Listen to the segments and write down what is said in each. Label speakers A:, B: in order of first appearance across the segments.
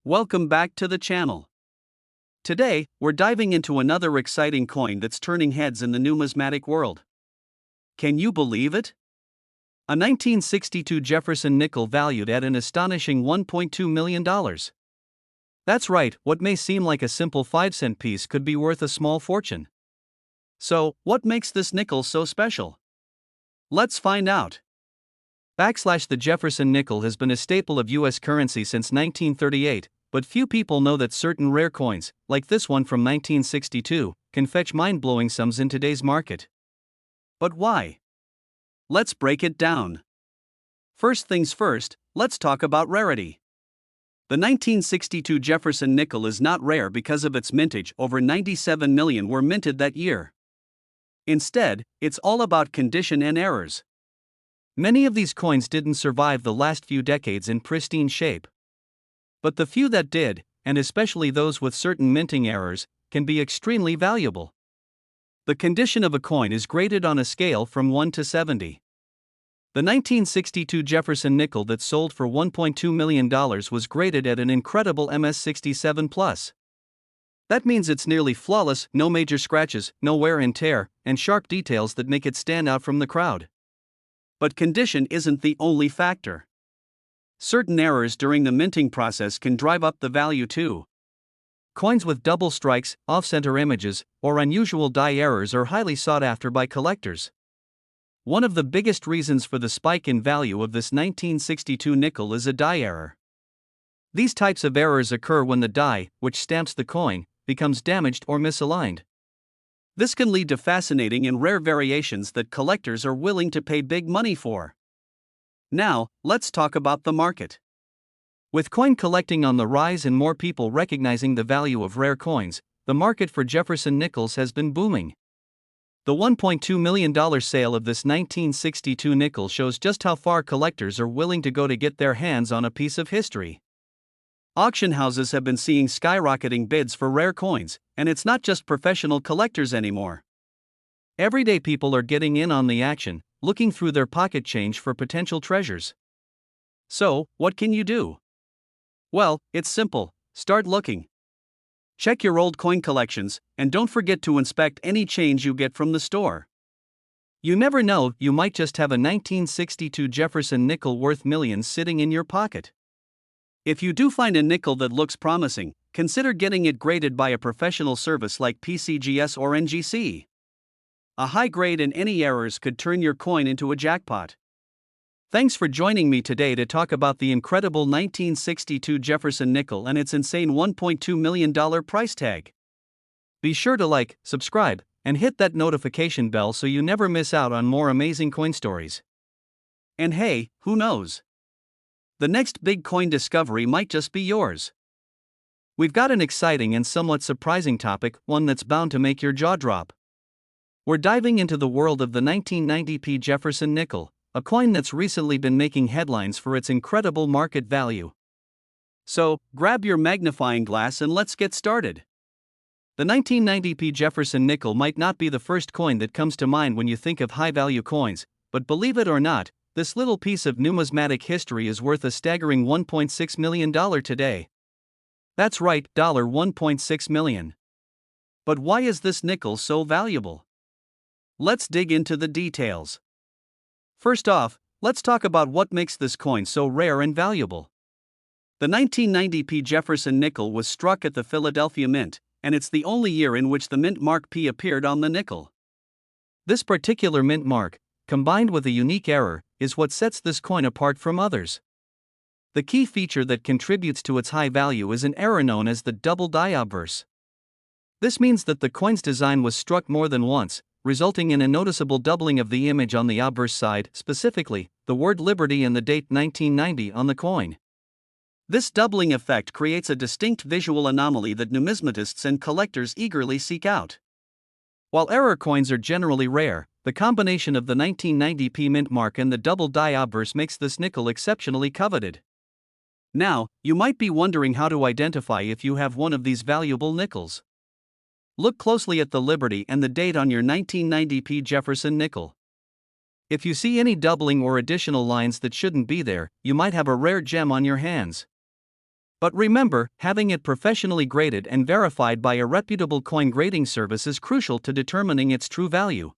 A: Welcome back to the channel. Today, we're diving into another exciting coin that's turning heads in the numismatic world. Can you believe it? A 1962 Jefferson nickel valued at an astonishing $1.2 million. That's right, what may seem like a simple 5-cent piece could be worth a small fortune. So, what makes this nickel so special? Let's find out. The Jefferson nickel has been a staple of U.S. currency since 1938, but few people know that certain rare coins, like this one from 1962, can fetch mind-blowing sums in today's market. But why? Let's break it down. First things first, let's talk about rarity. The 1962 Jefferson nickel is not rare because of its mintage. Over 97 million were minted that year. Instead, it's all about condition and errors. Many of these coins didn't survive the last few decades in pristine shape. But the few that did, and especially those with certain minting errors, can be extremely valuable. The condition of a coin is graded on a scale from 1 to 70. The 1962 Jefferson nickel that sold for $1.2 million was graded at an incredible MS67+. That means it's nearly flawless, no major scratches, no wear and tear, and sharp details that make it stand out from the crowd. But condition isn't the only factor. Certain errors during the minting process can drive up the value too. Coins with double strikes, off-center images, or unusual die errors are highly sought after by collectors. One of the biggest reasons for the spike in value of this 1962 nickel is a die error. These types of errors occur when the die, which stamps the coin, becomes damaged or misaligned. This can lead to fascinating and rare variations that collectors are willing to pay big money for. Now, let's talk about the market. With coin collecting on the rise and more people recognizing the value of rare coins, the market for Jefferson nickels has been booming. The $1.2 million sale of this 1962 nickel shows just how far collectors are willing to go to get their hands on a piece of history. Auction houses have been seeing skyrocketing bids for rare coins, and it's not just professional collectors anymore. Everyday people are getting in on the action, looking through their pocket change for potential treasures. So, what can you do? Well, it's simple. Start looking. Check your old coin collections, and don't forget to inspect any change you get from the store. You never know, you might just have a 1962 Jefferson nickel worth millions sitting in your pocket. If you do find a nickel that looks promising, consider getting it graded by a professional service like PCGS or NGC. A high grade and any errors could turn your coin into a jackpot. Thanks for joining me today to talk about the incredible 1962 Jefferson nickel and its insane $1.2 million price tag. Be sure to like, subscribe, and hit that notification bell so you never miss out on more amazing coin stories. And hey, who knows? The next big coin discovery might just be yours. We've got an exciting and somewhat surprising topic, one that's bound to make your jaw drop. We're diving into the world of the 1990p Jefferson nickel, a coin that's recently been making headlines for its incredible market value. So, grab your magnifying glass and let's get started. The 1990p Jefferson nickel might not be the first coin that comes to mind when you think of high-value coins, but believe it or not, this little piece of numismatic history is worth a staggering $1.6 million today. That's right, $1.6 million. But why is this nickel so valuable? Let's dig into the details. First off, let's talk about what makes this coin so rare and valuable. The 1990p Jefferson nickel was struck at the Philadelphia Mint, and it's the only year in which the mint mark P appeared on the nickel. This particular mint mark, combined with a unique error, is what sets this coin apart from others. The key feature that contributes to its high value is an error known as the double die obverse. This means that the coin's design was struck more than once, resulting in a noticeable doubling of the image on the obverse side, specifically, the word Liberty and the date 1990 on the coin. This doubling effect creates a distinct visual anomaly that numismatists and collectors eagerly seek out. While error coins are generally rare, the combination of the 1990p mint mark and the double die obverse makes this nickel exceptionally coveted. Now, you might be wondering how to identify if you have one of these valuable nickels. Look closely at the Liberty and the date on your 1990p Jefferson nickel. If you see any doubling or additional lines that shouldn't be there, you might have a rare gem on your hands. But remember, having it professionally graded and verified by a reputable coin grading service is crucial to determining its true value.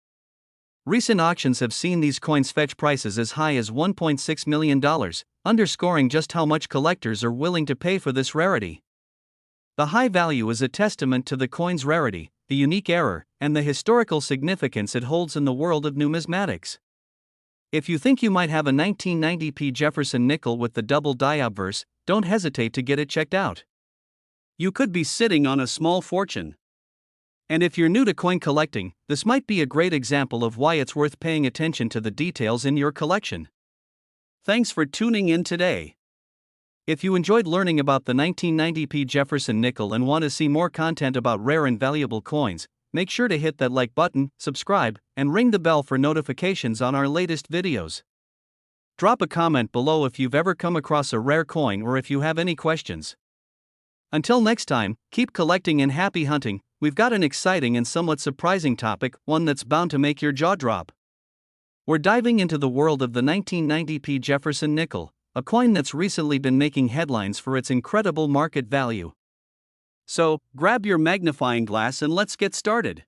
A: Recent auctions have seen these coins fetch prices as high as $1.6 million, underscoring just how much collectors are willing to pay for this rarity. The high value is a testament to the coin's rarity, the unique error, and the historical significance it holds in the world of numismatics. If you think you might have a 1990p Jefferson nickel with the double die obverse, don't hesitate to get it checked out. You could be sitting on a small fortune. And if you're new to coin collecting, this might be a great example of why it's worth paying attention to the details in your collection. Thanks for tuning in today. If you enjoyed learning about the 1990p Jefferson nickel and want to see more content about rare and valuable coins, make sure to hit that like button, subscribe, and ring the bell for notifications on our latest videos. Drop a comment below if you've ever come across a rare coin or if you have any questions. Until next time, keep collecting and happy hunting. We've got an exciting and somewhat surprising topic, one that's bound to make your jaw drop. We're diving into the world of the 1990p Jefferson nickel, a coin that's recently been making headlines for its incredible market value. So, grab your magnifying glass and let's get started.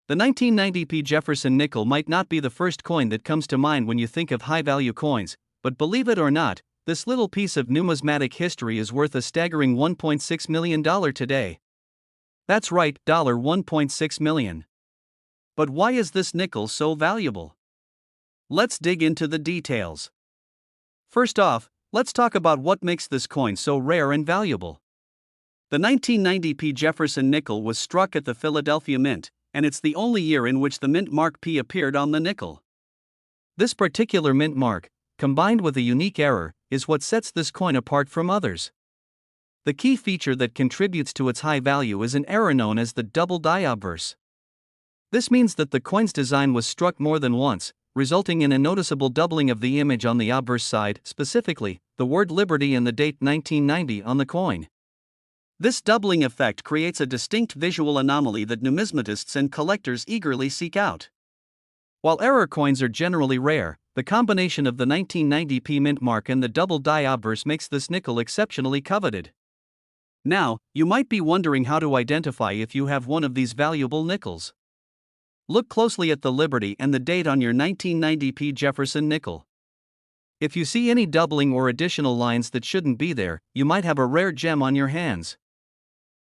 A: The 1990p Jefferson nickel might not be the first coin that comes to mind when you think of high-value coins, but believe it or not, this little piece of numismatic history is worth a staggering $1.6 million today. That's right, $1.6 million. But why is this nickel so valuable? Let's dig into the details. First off, let's talk about what makes this coin so rare and valuable. The 1990p Jefferson nickel was struck at the Philadelphia Mint, and it's the only year in which the mint mark P appeared on the nickel. This particular mint mark, combined with a unique error, is what sets this coin apart from others. The key feature that contributes to its high value is an error known as the double die obverse. This means that the coin's design was struck more than once, resulting in a noticeable doubling of the image on the obverse side, specifically, the word Liberty and the date 1990 on the coin. This doubling effect creates a distinct visual anomaly that numismatists and collectors eagerly seek out. While error coins are generally rare, the combination of the 1990p mint mark and the double die obverse makes this nickel exceptionally coveted. Now, you might be wondering how to identify if you have one of these valuable nickels. Look closely at the Liberty and the date on your 1990p Jefferson nickel. If you see any doubling or additional lines that shouldn't be there, you might have a rare gem on your hands.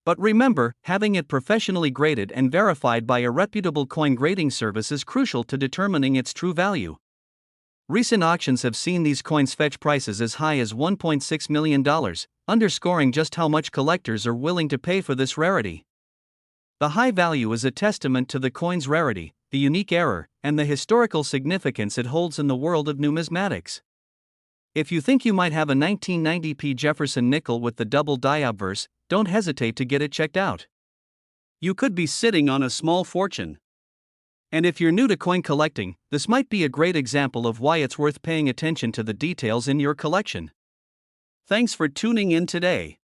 A: But remember, having it professionally graded and verified by a reputable coin grading service is crucial to determining its true value. Recent auctions have seen these coins fetch prices as high as $1.6 million, underscoring just how much collectors are willing to pay for this rarity. The high value is a testament to the coin's rarity, the unique error, and the historical significance it holds in the world of numismatics. If you think you might have a 1990p Jefferson nickel with the double die obverse, don't hesitate to get it checked out. You could be sitting on a small fortune. And if you're new to coin collecting, this might be a great example of why it's worth paying attention to the details in your collection. Thanks for tuning in today.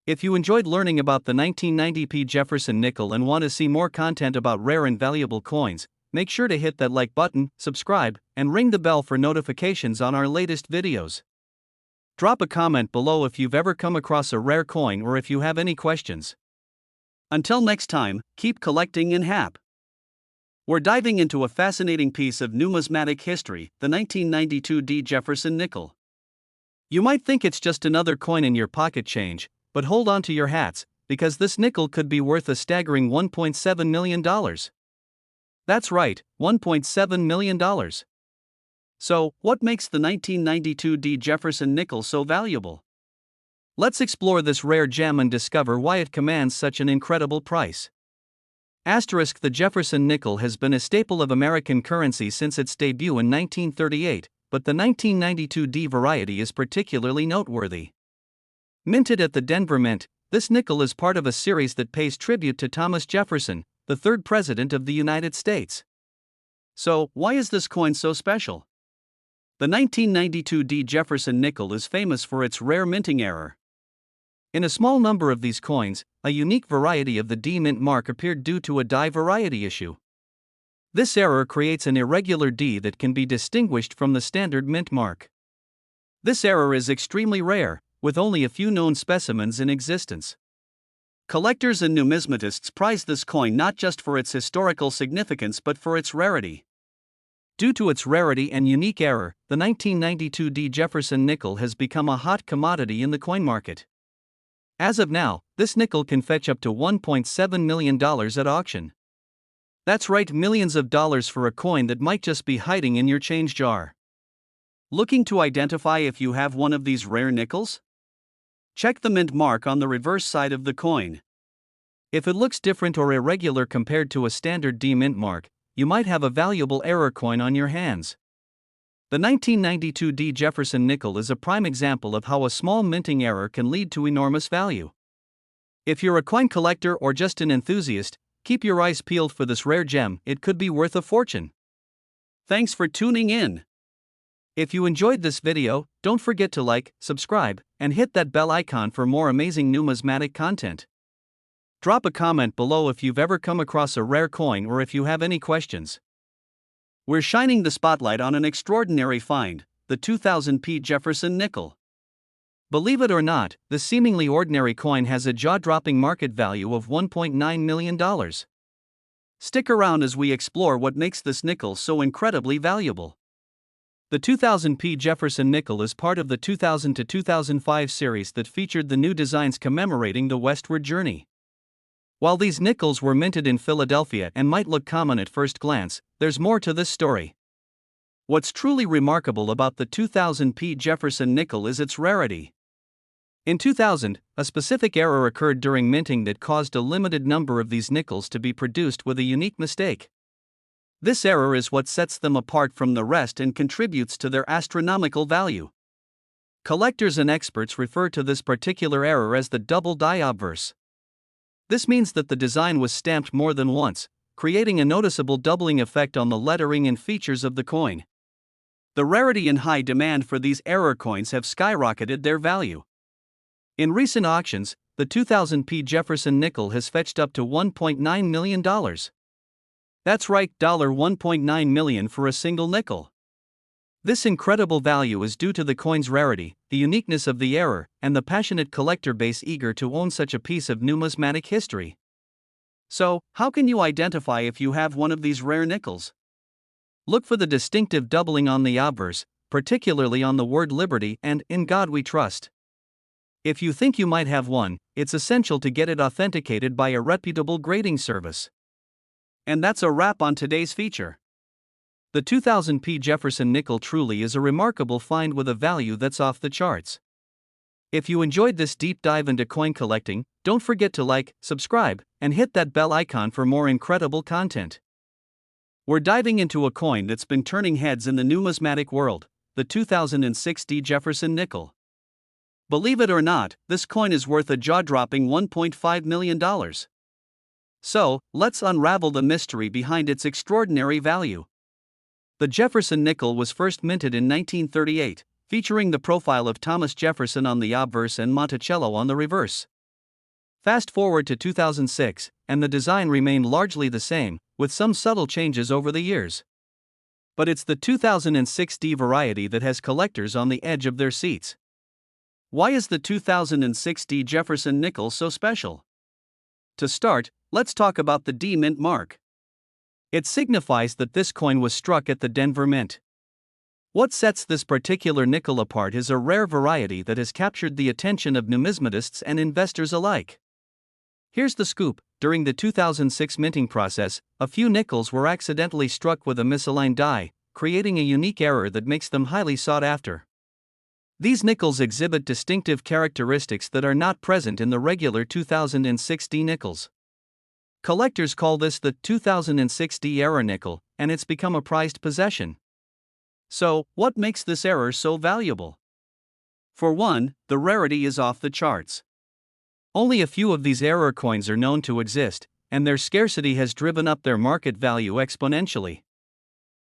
A: If you enjoyed learning about the 1990p Jefferson nickel and want to see more content about rare and valuable coins, make sure to hit that like button, subscribe, and ring the bell for notifications on our latest videos. Drop a comment below if you've ever come across a rare coin or if you have any questions. Until next time, keep collecting and happy. We're diving into a fascinating piece of numismatic history, the 1992 Jefferson nickel. You might think it's just another coin in your pocket change, but hold on to your hats, because this nickel could be worth a staggering $1.7 million. That's right, $1.7 million. So, what makes the 1992 Jefferson nickel so valuable? Let's explore this rare gem and discover why it commands such an incredible price. The Jefferson nickel has been a staple of American currency since its debut in 1938, but the 1992 variety is particularly noteworthy. Minted at the Denver Mint, this nickel is part of a series that pays tribute to Thomas Jefferson, the third President of the United States. So, why is this coin so special? The 1992 Jefferson nickel is famous for its rare minting error. In a small number of these coins, a unique variety of the D mint mark appeared due to a die variety issue. This error creates an irregular D that can be distinguished from the standard mint mark. This error is extremely rare, with only a few known specimens in existence. Collectors and numismatists prize this coin not just for its historical significance but for its rarity. Due to its rarity and unique error, the 1992 D. Jefferson nickel has become a hot commodity in the coin market. As of now, this nickel can fetch up to $1.7 million at auction. That's right, millions of dollars for a coin that might just be hiding in your change jar. Looking to identify if you have one of these rare nickels? Check the mint mark on the reverse side of the coin. If it looks different or irregular compared to a standard D mint mark, you might have a valuable error coin on your hands. The 1992 D. Jefferson nickel is a prime example of how a small minting error can lead to enormous value. If you're a coin collector or just an enthusiast, keep your eyes peeled for this rare gem, it could be worth a fortune. Thanks for tuning in. If you enjoyed this video, don't forget to like, subscribe, and hit that bell icon for more amazing numismatic content. Drop a comment below if you've ever come across a rare coin or if you have any questions. We're shining the spotlight on an extraordinary find, the 2000p Jefferson nickel. Believe it or not, the seemingly ordinary coin has a jaw-dropping market value of $1.9 million. Stick around as we explore what makes this nickel so incredibly valuable. The 2000p Jefferson nickel is part of the 2000 to 2005 series that featured the new designs commemorating the westward journey. While these nickels were minted in Philadelphia and might look common at first glance, there's more to this story. What's truly remarkable about the 2000p Jefferson nickel is its rarity. In 2000, a specific error occurred during minting that caused a limited number of these nickels to be produced with a unique mistake. This error is what sets them apart from the rest and contributes to their astronomical value. Collectors and experts refer to this particular error as the double die obverse. This means that the design was stamped more than once, creating a noticeable doubling effect on the lettering and features of the coin. The rarity and high demand for these error coins have skyrocketed their value. In recent auctions, the 2000p Jefferson nickel has fetched up to $1.9 million. That's right, $1.9 million for a single nickel. This incredible value is due to the coin's rarity, the uniqueness of the error, and the passionate collector base eager to own such a piece of numismatic history. So, how can you identify if you have one of these rare nickels? Look for the distinctive doubling on the obverse, particularly on the word Liberty and In God We Trust. If you think you might have one, it's essential to get it authenticated by a reputable grading service. And that's a wrap on today's feature. The 2000p Jefferson nickel truly is a remarkable find with a value that's off the charts. If you enjoyed this deep dive into coin collecting, don't forget to like, subscribe, and hit that bell icon for more incredible content. We're diving into a coin that's been turning heads in the numismatic world, the 2006 D. Jefferson nickel. Believe it or not, this coin is worth a jaw-dropping $1.5 million. So, let's unravel the mystery behind its extraordinary value. The Jefferson nickel was first minted in 1938, featuring the profile of Thomas Jefferson on the obverse and Monticello on the reverse. Fast forward to 2006, and the design remained largely the same, with some subtle changes over the years. But it's the 2006 D variety that has collectors on the edge of their seats. Why is the 2006 D Jefferson nickel so special? To start, let's talk about the D Mint mark. It signifies that this coin was struck at the Denver Mint. What sets this particular nickel apart is a rare variety that has captured the attention of numismatists and investors alike. Here's the scoop: during the 2006 minting process, a few nickels were accidentally struck with a misaligned die, creating a unique error that makes them highly sought after. These nickels exhibit distinctive characteristics that are not present in the regular 2006 D nickels. Collectors call this the 2006 D error nickel, and it's become a prized possession. So, what makes this error so valuable? For one, the rarity is off the charts. Only a few of these error coins are known to exist, and their scarcity has driven up their market value exponentially.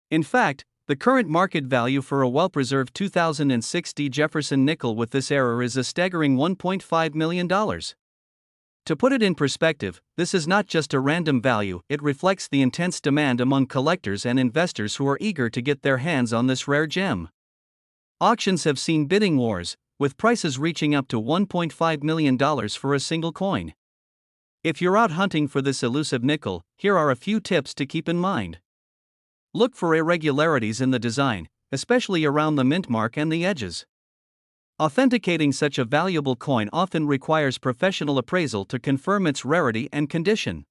A: In fact, the current market value for a well-preserved 2006 D Jefferson nickel with this error is a staggering $1.5 million. To put it in perspective, this is not just a random value, it reflects the intense demand among collectors and investors who are eager to get their hands on this rare gem. Auctions have seen bidding wars, with prices reaching up to $1.5 million for a single coin. If you're out hunting for this elusive nickel, here are a few tips to keep in mind. Look for irregularities in the design, especially around the mint mark and the edges. Authenticating such a valuable coin often requires professional appraisal to confirm its rarity and condition.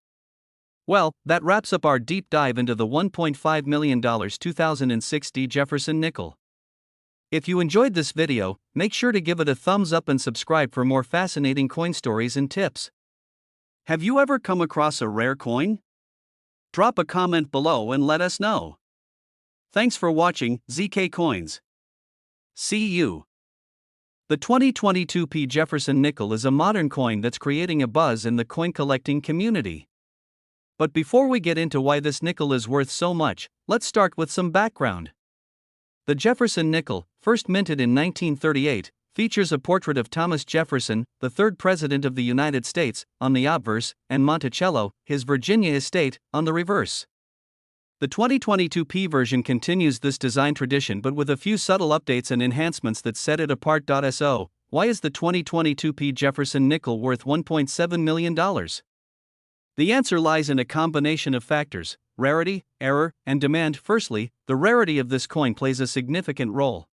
A: Well, that wraps up our deep dive into the $1.5 million 2060 Jefferson nickel. If you enjoyed this video, make sure to give it a thumbs up and subscribe for more fascinating coin stories and tips. Have you ever come across a rare coin? Drop a comment below and let us know. Thanks for watching, ZK Coins. See you. The 2022 P. Jefferson nickel is a modern coin that's creating a buzz in the coin collecting community. But before we get into why this nickel is worth so much, let's start with some background. The Jefferson nickel, first minted in 1938, features a portrait of Thomas Jefferson, the third president of the United States, on the obverse, and Monticello, his Virginia estate, on the reverse. The 2022 P version continues this design tradition but with a few subtle updates and enhancements that set it apart. So, why is the 2022 P Jefferson nickel worth $1.7 million? The answer lies in a combination of factors: rarity, error, and demand. Firstly, the rarity of this coin plays a significant role.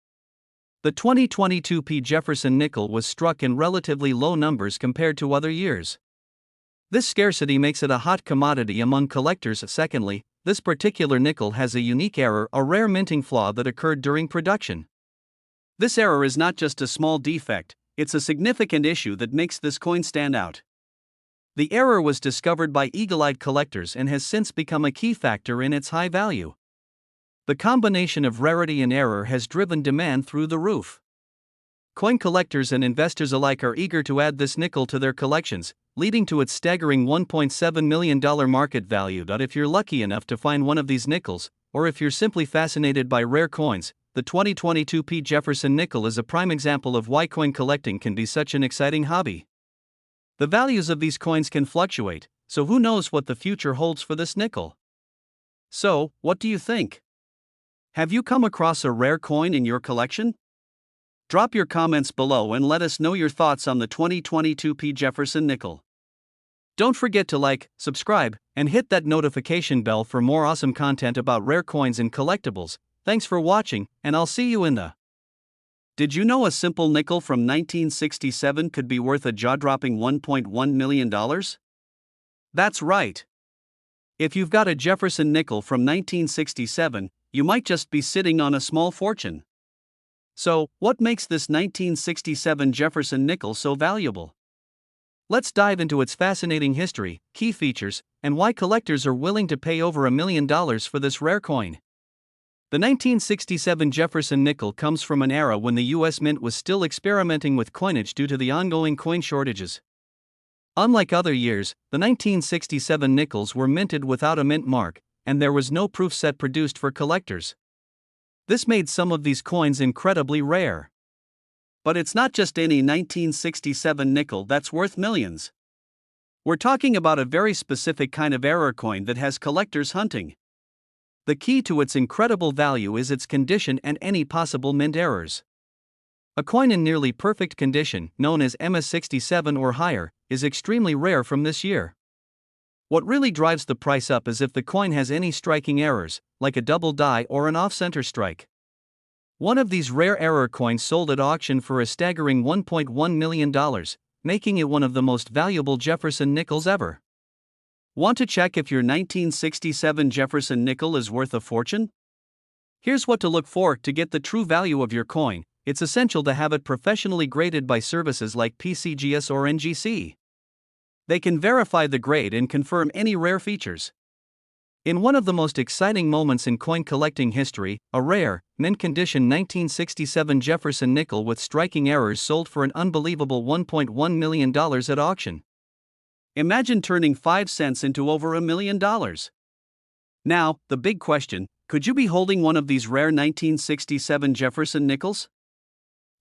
A: The 2022 P Jefferson nickel was struck in relatively low numbers compared to other years. This scarcity makes it a hot commodity among collectors. Secondly, this particular nickel has a unique error, a rare minting flaw that occurred during production. This error is not just a small defect, it's a significant issue that makes this coin stand out. The error was discovered by eagle-eyed collectors and has since become a key factor in its high value. The combination of rarity and error has driven demand through the roof. Coin collectors and investors alike are eager to add this nickel to their collections, leading to its staggering $1.7 million market value. If you're lucky enough to find one of these nickels, or if you're simply fascinated by rare coins, the 2022 P. Jefferson nickel is a prime example of why coin collecting can be such an exciting hobby. The values of these coins can fluctuate, so who knows what the future holds for this nickel? So, what do you think? Have you come across a rare coin in your collection? Drop your comments below and let us know your thoughts on the 2022 P. Jefferson nickel. Don't forget to like, subscribe, and hit that notification bell for more awesome content about rare coins and collectibles. Thanks for watching, and I'll see you in the... Did you know a simple nickel from 1967 could be worth a jaw-dropping $1.1 million? That's right. If you've got a Jefferson nickel from 1967, you might just be sitting on a small fortune. So, what makes this 1967 Jefferson nickel so valuable? Let's dive into its fascinating history, key features, and why collectors are willing to pay over $1 million for this rare coin. The 1967 Jefferson nickel comes from an era when the U.S. Mint was still experimenting with coinage due to the ongoing coin shortages. Unlike other years, the 1967 nickels were minted without a mint mark, and there was no proof set produced for collectors. This made some of these coins incredibly rare. But it's not just any 1967 nickel that's worth millions. We're talking about a very specific kind of error coin that has collectors hunting. The key to its incredible value is its condition and any possible mint errors. A coin in nearly perfect condition, known as MS67 or higher, is extremely rare from this year. What really drives the price up is if the coin has any striking errors, like a double die or an off-center strike. One of these rare error coins sold at auction for a staggering $1.1 million, making it one of the most valuable Jefferson nickels ever. Want to check if your 1967 Jefferson nickel is worth a fortune? Here's what to look for to get the true value of your coin. It's essential to have it professionally graded by services like PCGS or NGC. They can verify the grade and confirm any rare features. In one of the most exciting moments in coin collecting history, a rare, mint-condition 1967 Jefferson nickel with striking errors sold for an unbelievable $1.1 million at auction. Imagine turning 5 cents into over $1 million. Now, the big question: could you be holding one of these rare 1967 Jefferson nickels?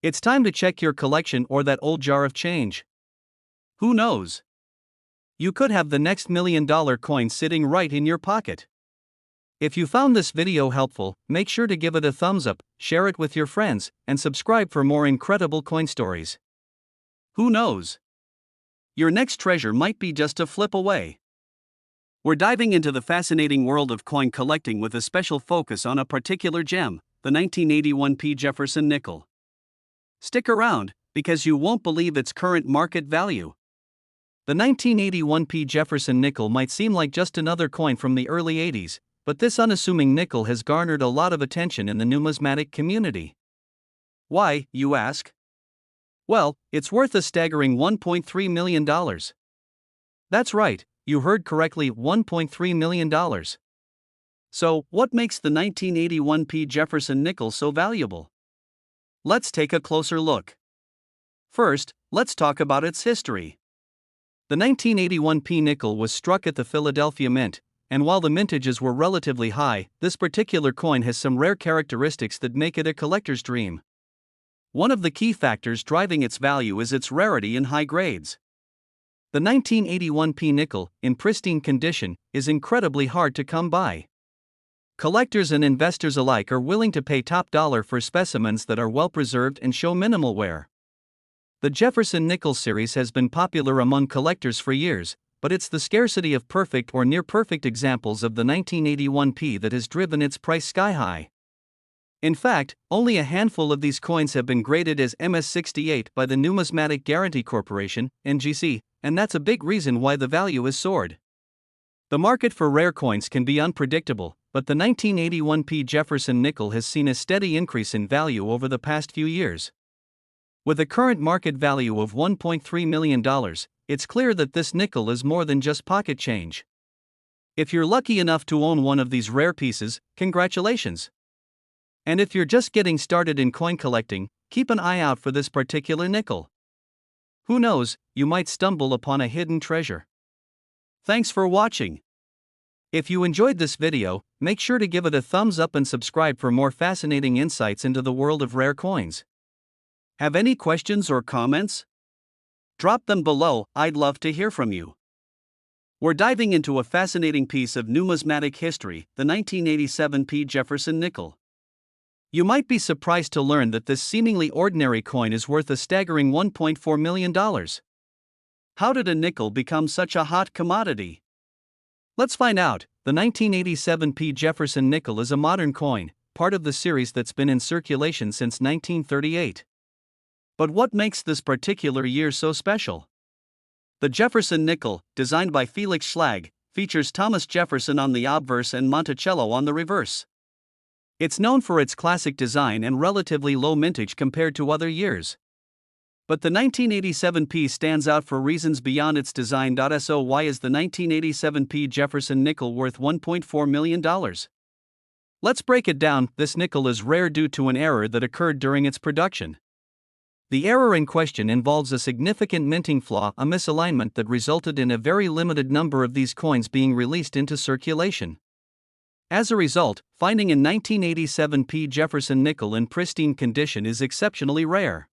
A: It's time to check your collection or that old jar of change. Who knows? You could have the next $1 million coin sitting right in your pocket. If you found this video helpful, make sure to give it a thumbs up, share it with your friends, and subscribe for more incredible coin stories. Who knows? Your next treasure might be just a flip away. We're diving into the fascinating world of coin collecting with a special focus on a particular gem, the 1981 P. Jefferson nickel. Stick around, because you won't believe its current market value. The 1981 P. Jefferson nickel might seem like just another coin from the early 80s, but this unassuming nickel has garnered a lot of attention in the numismatic community. Why, you ask? Well, it's worth a staggering $1.3 million. That's right, you heard correctly, $1.3 million. So, what makes the 1981 P. Jefferson nickel so valuable? Let's take a closer look. First, let's talk about its history. The 1981 P nickel was struck at the Philadelphia Mint, and while the mintages were relatively high, this particular coin has some rare characteristics that make it a collector's dream. One of the key factors driving its value is its rarity and high grades. The 1981 P nickel, in pristine condition, is incredibly hard to come by. Collectors and investors alike are willing to pay top dollar for specimens that are well preserved and show minimal wear. The Jefferson Nickels series has been popular among collectors for years, but it's the scarcity of perfect or near-perfect examples of the 1981 P that has driven its price sky high. In fact, only a handful of these coins have been graded as MS-68 by the Numismatic Guarantee Corporation, NGC, and that's a big reason why the value has soared. The market for rare coins can be unpredictable, but the 1981 P. Jefferson nickel has seen a steady increase in value over the past few years. With a current market value of $1.3 million, it's clear that this nickel is more than just pocket change. If you're lucky enough to own one of these rare pieces, congratulations. And if you're just getting started in coin collecting, keep an eye out for this particular nickel. Who knows, you might stumble upon a hidden treasure. Thanks for watching. If you enjoyed this video, make sure to give it a thumbs up and subscribe for more fascinating insights into the world of rare coins. Have any questions or comments? Drop them below, I'd love to hear from you. We're diving into a fascinating piece of numismatic history, the 1987 P. Jefferson nickel. You might be surprised to learn that this seemingly ordinary coin is worth a staggering $1.4 million. How did a nickel become such a hot commodity? Let's find out. The 1987 P. Jefferson nickel is a modern coin, part of the series that's been in circulation since 1938. But what makes this particular year so special? The Jefferson nickel, designed by Felix Schlag, features Thomas Jefferson on the obverse and Monticello on the reverse. It's known for its classic design and relatively low mintage compared to other years. But the 1987 P stands out for reasons beyond its design. So why is the 1987 P Jefferson nickel worth $1.4 million? Let's break it down. This nickel is rare due to an error that occurred during its production. The error in question involves a significant minting flaw, a misalignment that resulted in a very limited number of these coins being released into circulation. As a result, finding a 1987 P. Jefferson nickel in pristine condition is exceptionally rare.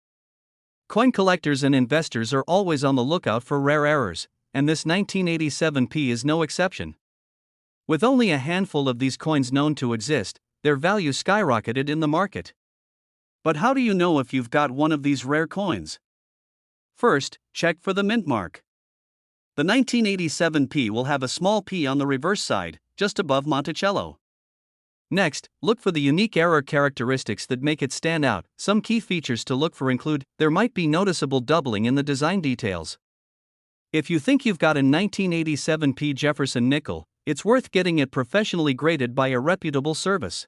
A: Coin collectors and investors are always on the lookout for rare errors, and this 1987 P is no exception. With only a handful of these coins known to exist, their value skyrocketed in the market. But how do you know if you've got one of these rare coins? First, check for the mint mark. The 1987 P will have a small P on the reverse side, just above Monticello. Next, look for the unique error characteristics that make it stand out. Some key features to look for include, there might be noticeable doubling in the design details. If you think you've got a 1987 P Jefferson nickel, it's worth getting it professionally graded by a reputable service.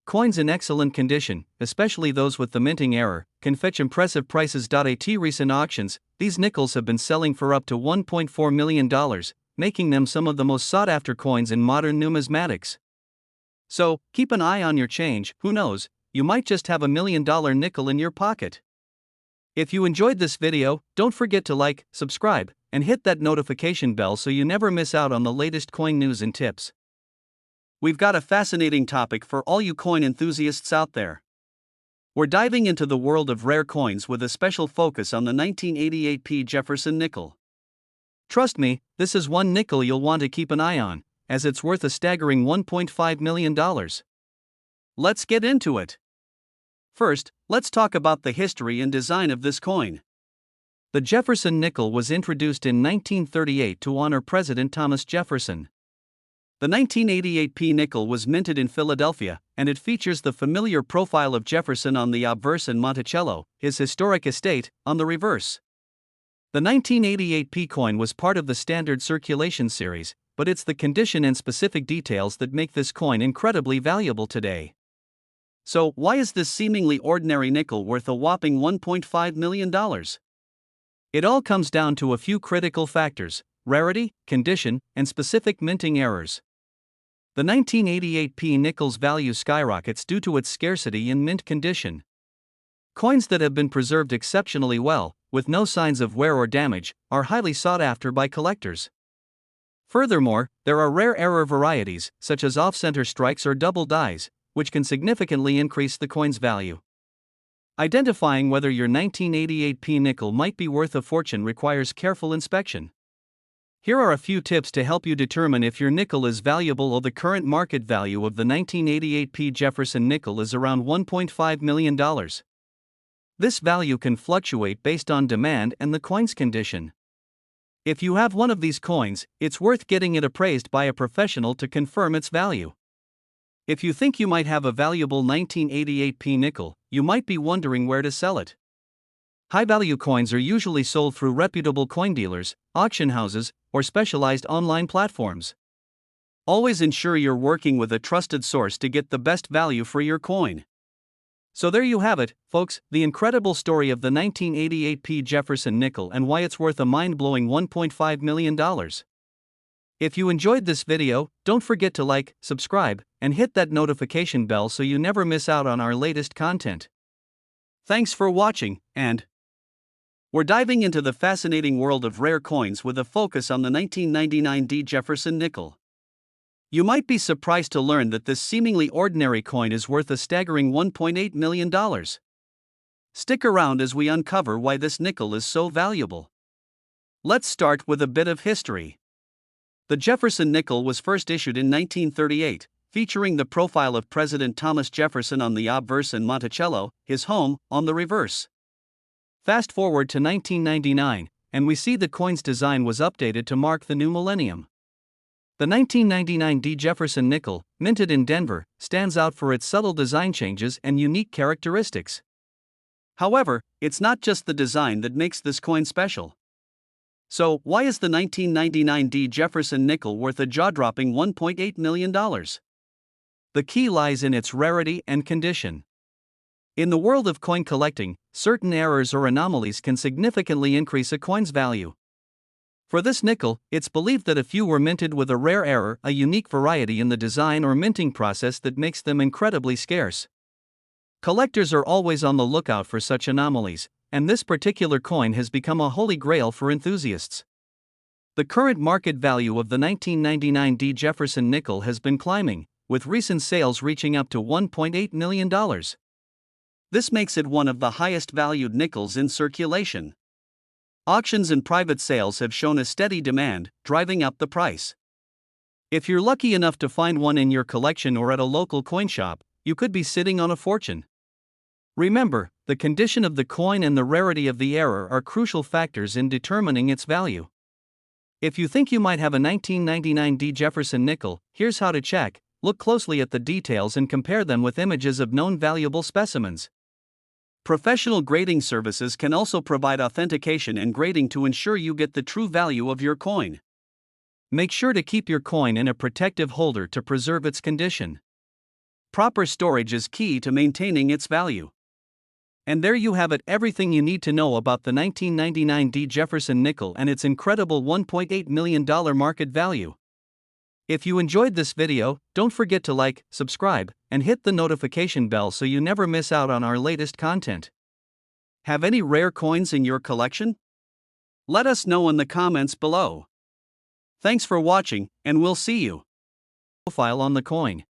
A: Coins in excellent condition, especially those with the minting error, can fetch impressive prices. At recent auctions, these nickels have been selling for up to $1.4 million, making them some of the most sought-after coins in modern numismatics. So, keep an eye on your change. Who knows, you might just have $1 million nickel in your pocket. If you enjoyed this video, don't forget to like, subscribe, and hit that notification bell so you never miss out on the latest coin news and tips. We've got a fascinating topic for all you coin enthusiasts out there. We're diving into the world of rare coins with a special focus on the 1988 P Jefferson nickel. Trust me, this is one nickel you'll want to keep an eye on, as it's worth a staggering $1.5 million. Let's get into it. First, let's talk about the history and design of this coin. The Jefferson nickel was introduced in 1938 to honor President Thomas Jefferson. The 1988 P nickel was minted in Philadelphia, and it features the familiar profile of Jefferson on the obverse and Monticello, his historic estate, on the reverse. The 1988 P coin was part of the standard circulation series, but it's the condition and specific details that make this coin incredibly valuable today. So, why is this seemingly ordinary nickel worth a whopping $1.5 million? It all comes down to a few critical factors: rarity, condition, and specific minting errors. The 1988 P nickel's value skyrockets due to its scarcity in mint condition. Coins that have been preserved exceptionally well, with no signs of wear or damage, are highly sought after by collectors. Furthermore, there are rare error varieties, such as off-center strikes or double dies, which can significantly increase the coin's value. Identifying whether your 1988 P nickel might be worth a fortune requires careful inspection. Here are a few tips to help you determine if your nickel is valuable. Or the current market value of the 1988 P Jefferson nickel is around $1.5 million. This value can fluctuate based on demand and the coin's condition. If you have one of these coins, it's worth getting it appraised by a professional to confirm its value. If you think you might have a valuable 1988 P nickel, you might be wondering where to sell it. High-value coins are usually sold through reputable coin dealers, auction houses, or specialized online platforms. Always ensure you're working with a trusted source to get the best value for your coin. So there you have it, folks, the incredible story of the 1988 P Jefferson nickel and why it's worth a mind-blowing $1.5 million. If you enjoyed this video, don't forget to like, subscribe, and hit that notification bell so you never miss out on our latest content. Thanks for watching, and we're diving into the fascinating world of rare coins with a focus on the 1999 D Jefferson nickel. You might be surprised to learn that this seemingly ordinary coin is worth a staggering $1.8 million. Stick around as we uncover why this nickel is so valuable. Let's start with a bit of history. The Jefferson nickel was first issued in 1938, featuring the profile of President Thomas Jefferson on the obverse and Monticello, his home, on the reverse. Fast forward to 1999, and we see the coin's design was updated to mark the new millennium. The 1999 D Jefferson nickel, minted in Denver, stands out for its subtle design changes and unique characteristics. However, it's not just the design that makes this coin special. So, why is the 1999 D Jefferson nickel worth a jaw-dropping $1.8 million? The key lies in its rarity and condition. In the world of coin collecting, certain errors or anomalies can significantly increase a coin's value. For this nickel, it's believed that a few were minted with a rare error, a unique variety in the design or minting process that makes them incredibly scarce. Collectors are always on the lookout for such anomalies, and this particular coin has become a holy grail for enthusiasts. The current market value of the 1999 D Jefferson nickel has been climbing, with recent sales reaching up to $1.8 million. This makes it one of the highest valued nickels in circulation. Auctions and private sales have shown a steady demand, driving up the price. If you're lucky enough to find one in your collection or at a local coin shop, you could be sitting on a fortune. Remember, the condition of the coin and the rarity of the error are crucial factors in determining its value. If you think you might have a 1999 D Jefferson nickel, here's how to check. Look closely at the details and compare them with images of known valuable specimens. Professional grading services can also provide authentication and grading to ensure you get the true value of your coin. Make sure to keep your coin in a protective holder to preserve its condition. Proper storage is key to maintaining its value. And there you have it, everything you need to know about the 1999 D Jefferson nickel and its incredible $1.8 million market value. If you enjoyed this video, don't forget to like, subscribe, and hit the notification bell so you never miss out on our latest content. Have any rare coins in your collection? Let us know in the comments below. Thanks for watching, and we'll see you. Profile on the coin.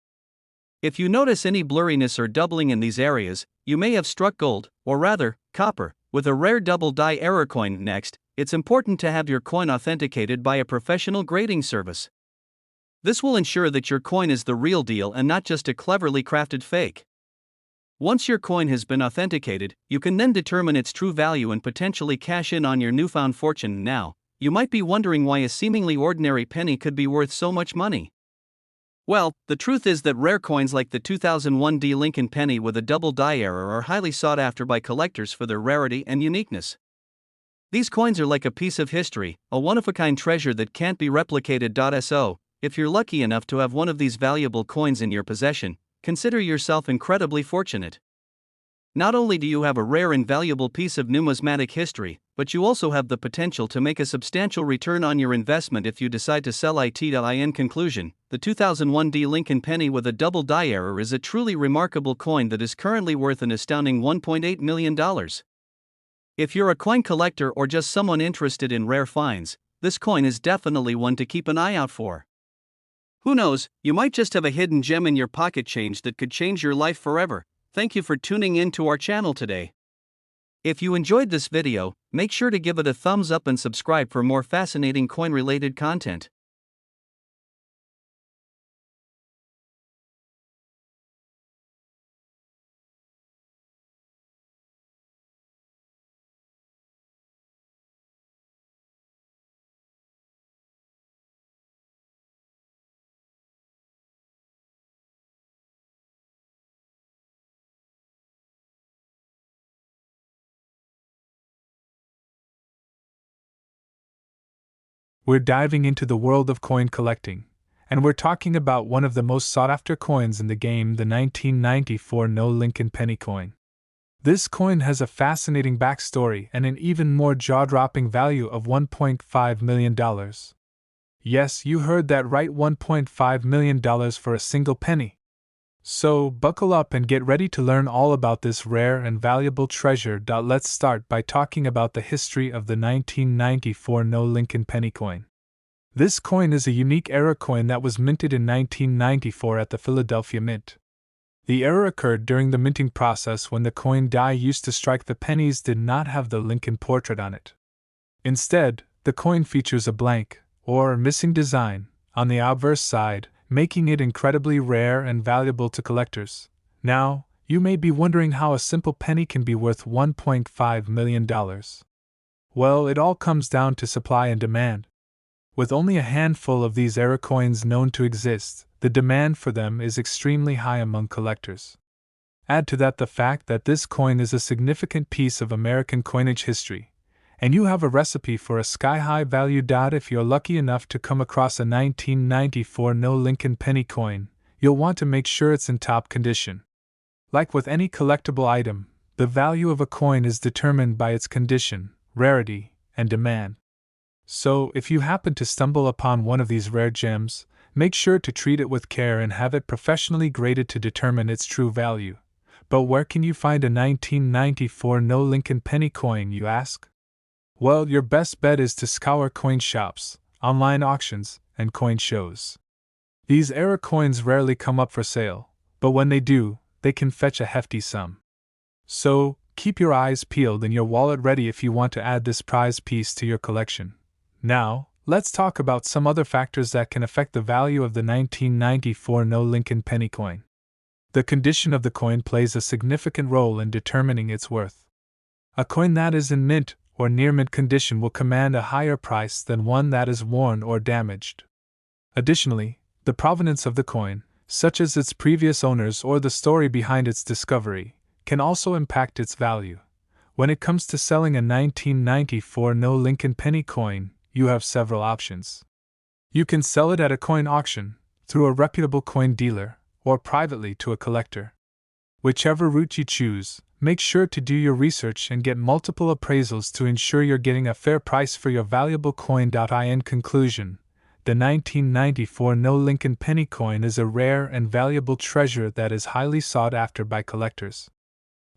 A: If you notice any blurriness or doubling in these areas, you may have struck gold, or rather, copper, with a rare double die error coin. Next, it's important to have your coin authenticated by a professional grading service. This will ensure that your coin is the real deal and not just a cleverly crafted fake. Once your coin has been authenticated, you can then determine its true value and potentially cash in on your newfound fortune. Now, you might be wondering why a seemingly ordinary penny could be worth so much money. Well, the truth is that rare coins like the 2001 D Lincoln penny with a double die error are highly sought after by collectors for their rarity and uniqueness. These coins are like a piece of history, a one-of-a-kind treasure that can't be replicated. So, if you're lucky enough to have one of these valuable coins in your possession, consider yourself incredibly fortunate. Not only do you have a rare and valuable piece of numismatic history, but you also have the potential to make a substantial return on your investment if you decide to sell it. In conclusion, the 2001 D Lincoln penny with a double die error is a truly remarkable coin that is currently worth an astounding $1.8 million. If you're a coin collector or just someone interested in rare finds, this coin is definitely one to keep an eye out for. Who knows, you might just have a hidden gem in your pocket change that could change your life forever. Thank you for tuning in to our channel today. If you enjoyed this video, make sure to give it a thumbs up and subscribe for more fascinating coin-related content.
B: We're diving into the world of coin collecting, and we're talking about one of the most sought-after coins in the game, the 1994 No Lincoln penny coin. This coin has a fascinating backstory and an even more jaw-dropping value of $1.5 million. Yes, you heard that right, $1.5 million for a single penny. So, buckle up and get ready to learn all about this rare and valuable treasure. Let's start by talking about the history of the 1994 No Lincoln penny coin. This coin is a unique era coin that was minted in 1994 at the Philadelphia Mint. The error occurred during the minting process when the coin die used to strike the pennies did not have the Lincoln portrait on it. Instead, the coin features a blank, or missing design, on the obverse side, making it incredibly rare and valuable to collectors. Now, you may be wondering how a simple penny can be worth $1.5 million. Well, it all comes down to supply and demand. With only a handful of these era coins known to exist, the demand for them is extremely high among collectors. Add to that the fact that this coin is a significant piece of American coinage history, and you have a recipe for a sky-high value. If you're lucky enough to come across a 1994 No Lincoln penny coin, you'll want to make sure it's in top condition. Like with any collectible item, the value of a coin is determined by its condition, rarity, and demand. So, if you happen to stumble upon one of these rare gems, make sure to treat it with care and have it professionally graded to determine its true value. But where can you find a 1994 No Lincoln penny coin, you ask? Well, your best bet is to scour coin shops, online auctions, and coin shows. These era coins rarely come up for sale, but when they do, they can fetch a hefty sum. So, keep your eyes peeled and your wallet ready if you want to add this prize piece to your collection. Now, let's talk about some other factors that can affect the value of the 1994 No Lincoln penny coin. The condition of the coin plays a significant role in determining its worth. A coin that is in mint or near mint condition will command a higher price than one that is worn or damaged. Additionally, the provenance of the coin, such as its previous owners or the story behind its discovery, can also impact its value. When it comes to selling a 1994 No Lincoln penny coin, you have several options. You can sell it at a coin auction, through a reputable coin dealer, or privately to a collector. Whichever route you choose, make sure to do your research and get multiple appraisals to ensure you're getting a fair price for your valuable coin. In conclusion, the 1994 No Lincoln penny coin is a rare and valuable treasure that is highly sought after by collectors.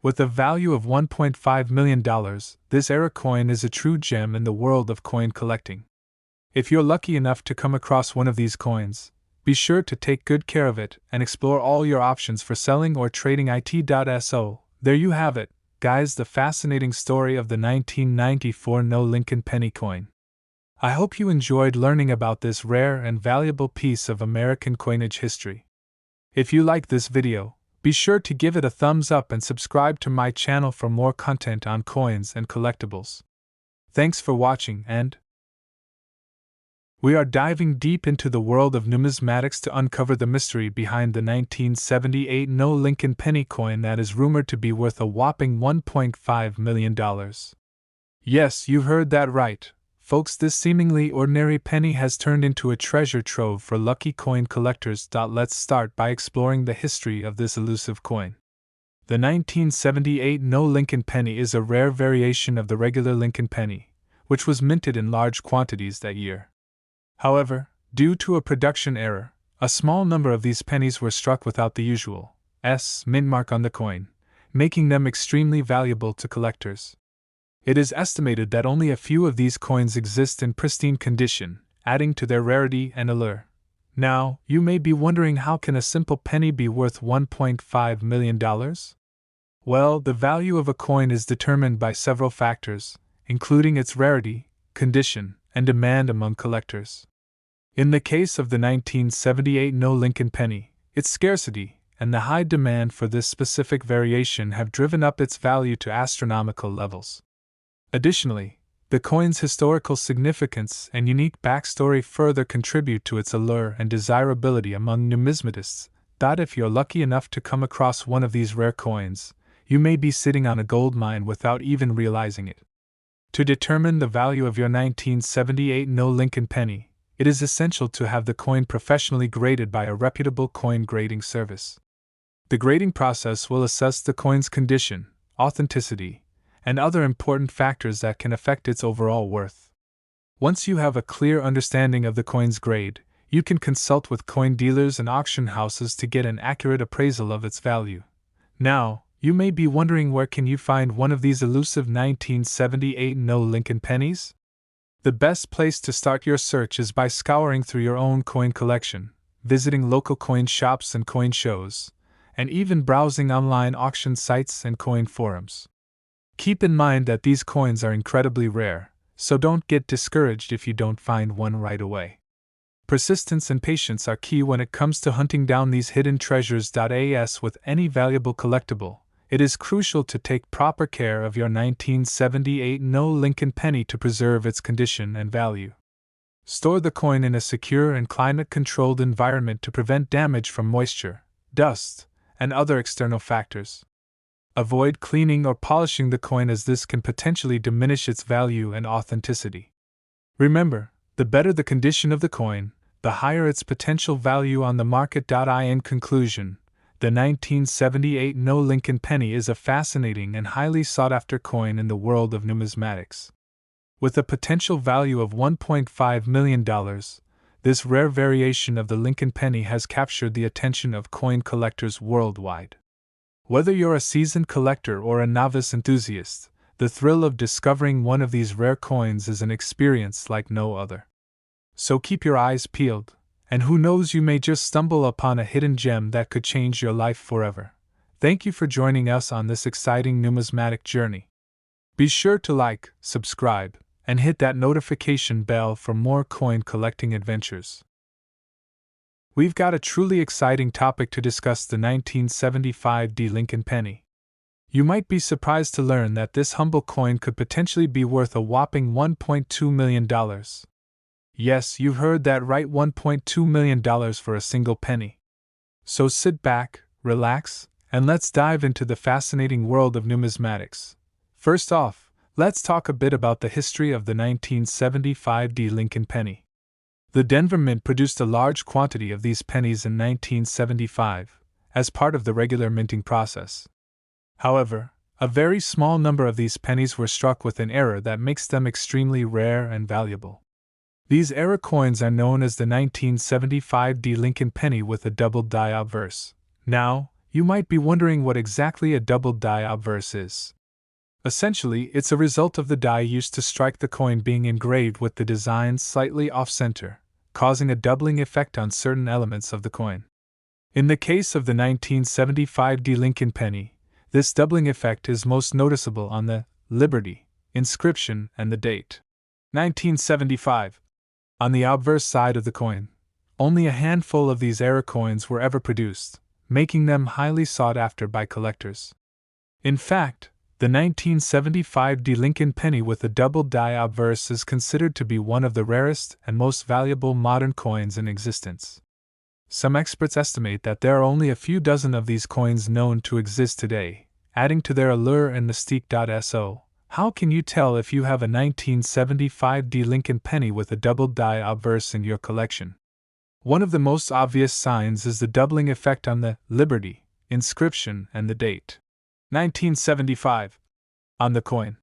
B: With a value of $1.5 million, this era coin is a true gem in the world of coin collecting. If you're lucky enough to come across one of these coins, be sure to take good care of it and explore all your options for selling or trading it. So, there you have it, guys, the fascinating story of the 1994 No Lincoln penny coin. I hope you enjoyed learning about this rare and valuable piece of American coinage history. If you like this video, be sure to give it a thumbs up and subscribe to my channel for more content on coins and collectibles. Thanks for watching, and we are diving deep into the world of numismatics to uncover the mystery behind the 1978 No Lincoln penny coin that is rumored to be worth a whopping $1.5 million. Yes, you heard that right, folks. This seemingly ordinary penny has turned into a treasure trove for lucky coin collectors. Let's start by exploring the history of this elusive coin. The 1978 No Lincoln penny is a rare variation of the regular Lincoln penny, which was minted in large quantities that year. However, due to a production error, a small number of these pennies were struck without the usual S mint mark on the coin, making them extremely valuable to collectors. It is estimated that only a few of these coins exist in pristine condition, adding to their rarity and allure. Now, you may be wondering, how can a simple penny be worth $1.5 million? Well, the value of a coin is determined by several factors, including its rarity, condition, and demand among collectors. In the case of the 1978 No Lincoln penny, its scarcity and the high demand for this specific variation have driven up its value to astronomical levels. Additionally, the coin's historical significance and unique backstory further contribute to its allure and desirability among numismatists. If you're lucky enough to come across one of these rare coins, you may be sitting on a gold mine without even realizing it. To determine the value of your 1978 No Lincoln penny, it is essential to have the coin professionally graded by a reputable coin grading service. The grading process will assess the coin's condition, authenticity, and other important factors that can affect its overall worth. Once you have a clear understanding of the coin's grade, you can consult with coin dealers and auction houses to get an accurate appraisal of its value. Now, you may be wondering, where can you find one of these elusive 1978 No Lincoln pennies? The best place to start your search is by scouring through your own coin collection, visiting local coin shops and coin shows, and even browsing online auction sites and coin forums. Keep in mind that these coins are incredibly rare, so don't get discouraged if you don't find one right away. Persistence and patience are key when it comes to hunting down these hidden treasures. As with any valuable collectible, it is crucial to take proper care of your 1978 No Lincoln penny to preserve its condition and value. Store the coin in a secure and climate-controlled environment to prevent damage from moisture, dust, and other external factors. Avoid cleaning or polishing the coin, as this can potentially diminish its value and authenticity. Remember, the better the condition of the coin, the higher its potential value on the market. In conclusion, the 1978 No Lincoln penny is a fascinating and highly sought-after coin in the world of numismatics. With a potential value of $1.5 million, this rare variation of the Lincoln penny has captured the attention of coin collectors worldwide. Whether you're a seasoned collector or a novice enthusiast, the thrill of discovering one of these rare coins is an experience like no other. So keep your eyes peeled, and who knows, you may just stumble upon a hidden gem that could change your life forever. Thank you for joining us on this exciting numismatic journey. Be sure to like, subscribe, and hit that notification bell for more coin collecting adventures. We've got a truly exciting topic to discuss: the 1975 Lincoln penny. You might be surprised to learn that this humble coin could potentially be worth a whopping $1.2 million. Yes, you heard that right, $1.2 million for a single penny. So sit back, relax, and let's dive into the fascinating world of numismatics. First off, let's talk a bit about the history of the 1975 Lincoln penny. The Denver Mint produced a large quantity of these pennies in 1975, as part of the regular minting process. However, a very small number of these pennies were struck with an error that makes them extremely rare and valuable. These error coins are known as the 1975 Lincoln penny with a doubled die obverse. Now, you might be wondering what exactly a doubled die obverse is. Essentially, it's a result of the die used to strike the coin being engraved with the design slightly off-center, causing a doubling effect on certain elements of the coin. In the case of the 1975 Lincoln penny, this doubling effect is most noticeable on the Liberty inscription and the date. 1975. On the obverse side of the coin, only a handful of these error coins were ever produced, making them highly sought after by collectors. In fact, the 1975 D. Lincoln penny with a double die obverse is considered to be one of the rarest and most valuable modern coins in existence. Some experts estimate that there are only a few dozen of these coins known to exist today, adding to their allure and mystique. So, how can you tell if you have a 1975 D. Lincoln penny with a double die obverse in your collection? One of the most obvious signs is the doubling effect on the Liberty inscription and the date. 1975. On the coin.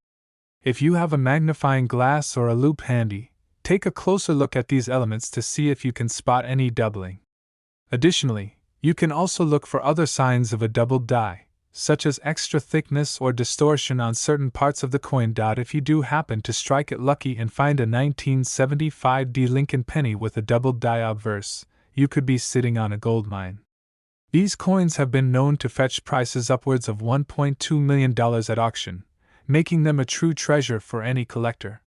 B: If you have a magnifying glass or a loupe handy, take a closer look at these elements to see if you can spot any doubling. Additionally, you can also look for other signs of a doubled die, such as extra thickness or distortion on certain parts of the coin. If you do happen to strike it lucky and find a 1975 D. Lincoln penny with a doubled die obverse, you could be sitting on a gold mine. These coins have been known to fetch prices upwards of $1.2 million at auction, making them a true treasure for any collector.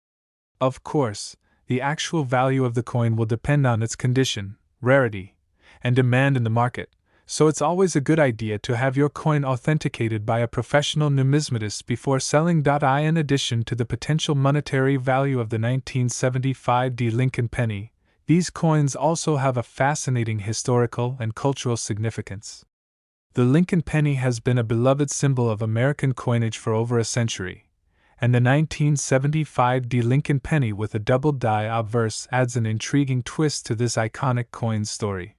B: Of course, the actual value of the coin will depend on its condition, rarity, and demand in the market, so it's always a good idea to have your coin authenticated by a professional numismatist before selling. In addition to the potential monetary value of the 1975 D. Lincoln penny, these coins also have a fascinating historical and cultural significance. The Lincoln penny has been a beloved symbol of American coinage for over a century, and the 1975 D. Lincoln penny with a double die obverse adds an intriguing twist to this iconic coin story.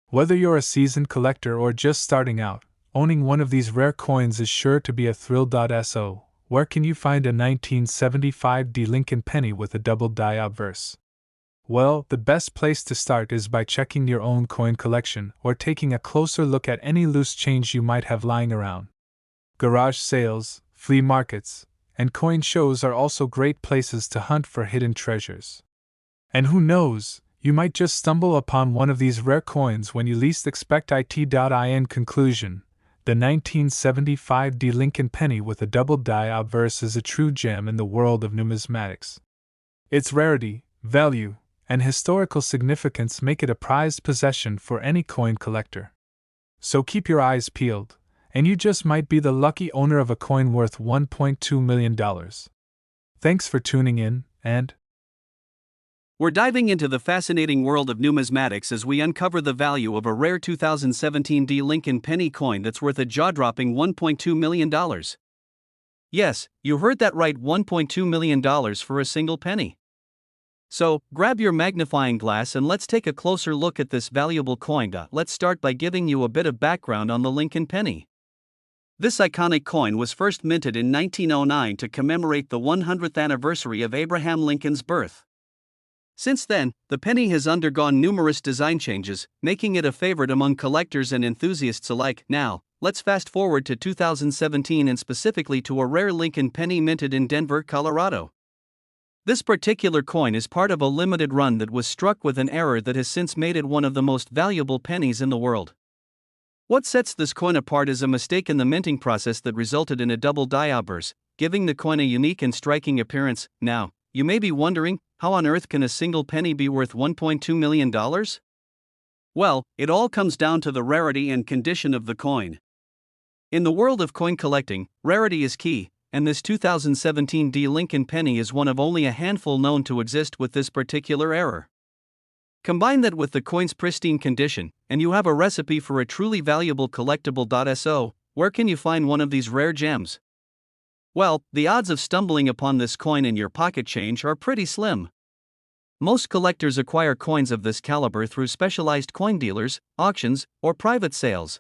B: Whether you're a seasoned collector or just starting out, owning one of these rare coins is sure to be a thrill. So, where can you find a 1975 D. Lincoln penny with a double die obverse? Well, the best place to start is by checking your own coin collection or taking a closer look at any loose change you might have lying around. Garage sales, flea markets, and coin shows are also great places to hunt for hidden treasures. And who knows, you might just stumble upon one of these rare coins when you least expect it. In conclusion, the 1975 D. Lincoln penny with a double die obverse is a true gem in the world of numismatics. Its rarity, value, and historical significance make it a prized possession for any coin collector. So keep your eyes peeled, and you just might be the lucky owner of a coin worth $1.2 million. Thanks for tuning in, and
A: we're diving into the fascinating world of numismatics as we uncover the value of a rare 2017 D. Lincoln penny coin that's worth a jaw-dropping $1.2 million. Yes, you heard that right, $1.2 million for a single penny. So, grab your magnifying glass and let's take a closer look at this valuable coin. Let's start by giving you a bit of background on the Lincoln penny. This iconic coin was first minted in 1909 to commemorate the 100th anniversary of Abraham Lincoln's birth. Since then, the penny has undergone numerous design changes, making it a favorite among collectors and enthusiasts alike. Now, let's fast forward to 2017 and specifically to a rare Lincoln penny minted in Denver, Colorado. This particular coin is part of a limited run that was struck with an error that has since made it one of the most valuable pennies in the world. What sets this coin apart is a mistake in the minting process that resulted in a double die obverse, giving the coin a unique and striking appearance. Now, you may be wondering, how on earth can a single penny be worth $1.2 million? Well, it all comes down to the rarity and condition of the coin. In the world of coin collecting, rarity is key, and this 2017 D. Lincoln penny is one of only a handful known to exist with this particular error. Combine that with the coin's pristine condition, and you have a recipe for a truly valuable collectible. So, where can you find one of these rare gems? Well, the odds of stumbling upon this coin in your pocket change are pretty slim. Most collectors acquire coins of this caliber through specialized coin dealers, auctions, or private sales.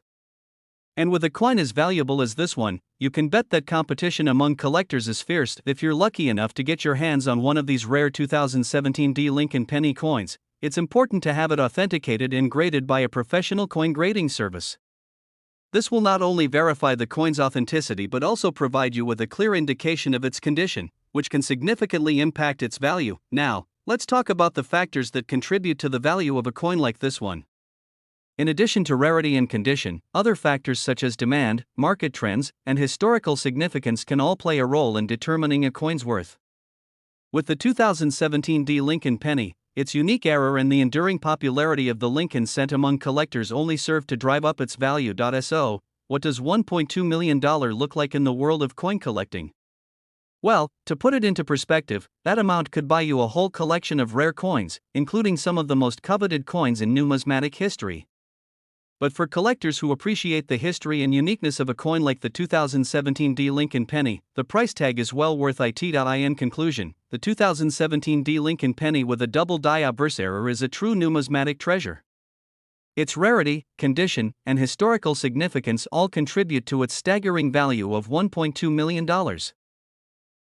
A: And with a coin as valuable as this one, you can bet that competition among collectors is fierce. If you're lucky enough to get your hands on one of these rare 2017 D. Lincoln penny coins, it's important to have it authenticated and graded by a professional coin grading service. This will not only verify the coin's authenticity but also provide you with a clear indication of its condition, which can significantly impact its value. Now, let's talk about the factors that contribute to the value of a coin like this one. In addition to rarity and condition, other factors such as demand, market trends, and historical significance can all play a role in determining a coin's worth. With the 2017 D Lincoln penny, its unique era and the enduring popularity of the Lincoln cent among collectors only serve to drive up its value. So, what does $1.2 million look like in the world of coin collecting? Well, to put it into perspective, that amount could buy you a whole collection of rare coins, including some of the most coveted coins in numismatic history. But for collectors who appreciate the history and uniqueness of a coin like the 2017 D Lincoln penny, the price tag is well worth it. In conclusion, the 2017 D Lincoln penny with a double die obverse error is a true numismatic treasure. Its rarity, condition, and historical significance all contribute to its staggering value of $1.2 million.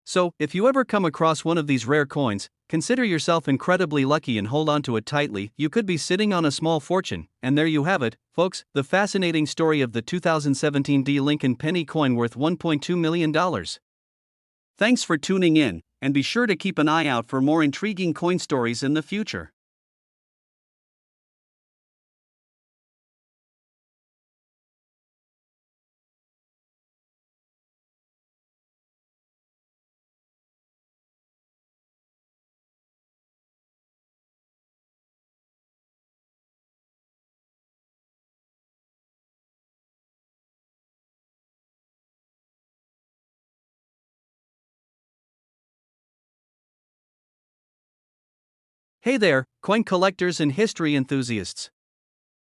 A: So, if you ever come across one of these rare coins, consider yourself incredibly lucky and hold on to it tightly. You could be sitting on a small fortune. And there you have it, folks, the fascinating story of the 2017 D Lincoln penny coin worth $1.2 million. Thanks for tuning in, and be sure to keep an eye out for more intriguing coin stories in the future. Hey there, coin collectors and history enthusiasts.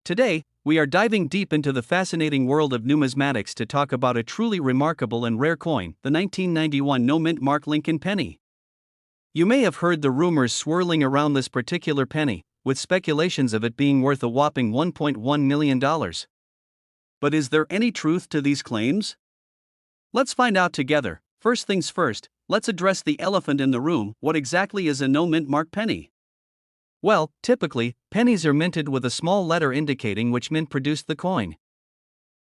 A: Today, we are diving deep into the fascinating world of numismatics to talk about a truly remarkable and rare coin, the 1991 no-mint mark Lincoln penny. You may have heard the rumors swirling around this particular penny, with speculations of it being worth a whopping $1.1 million. But is there any truth to these claims? Let's find out together. First things first, let's address the elephant in the room. What exactly is a no-mint mark penny? Well, typically, pennies are minted with a small letter indicating which mint produced the coin.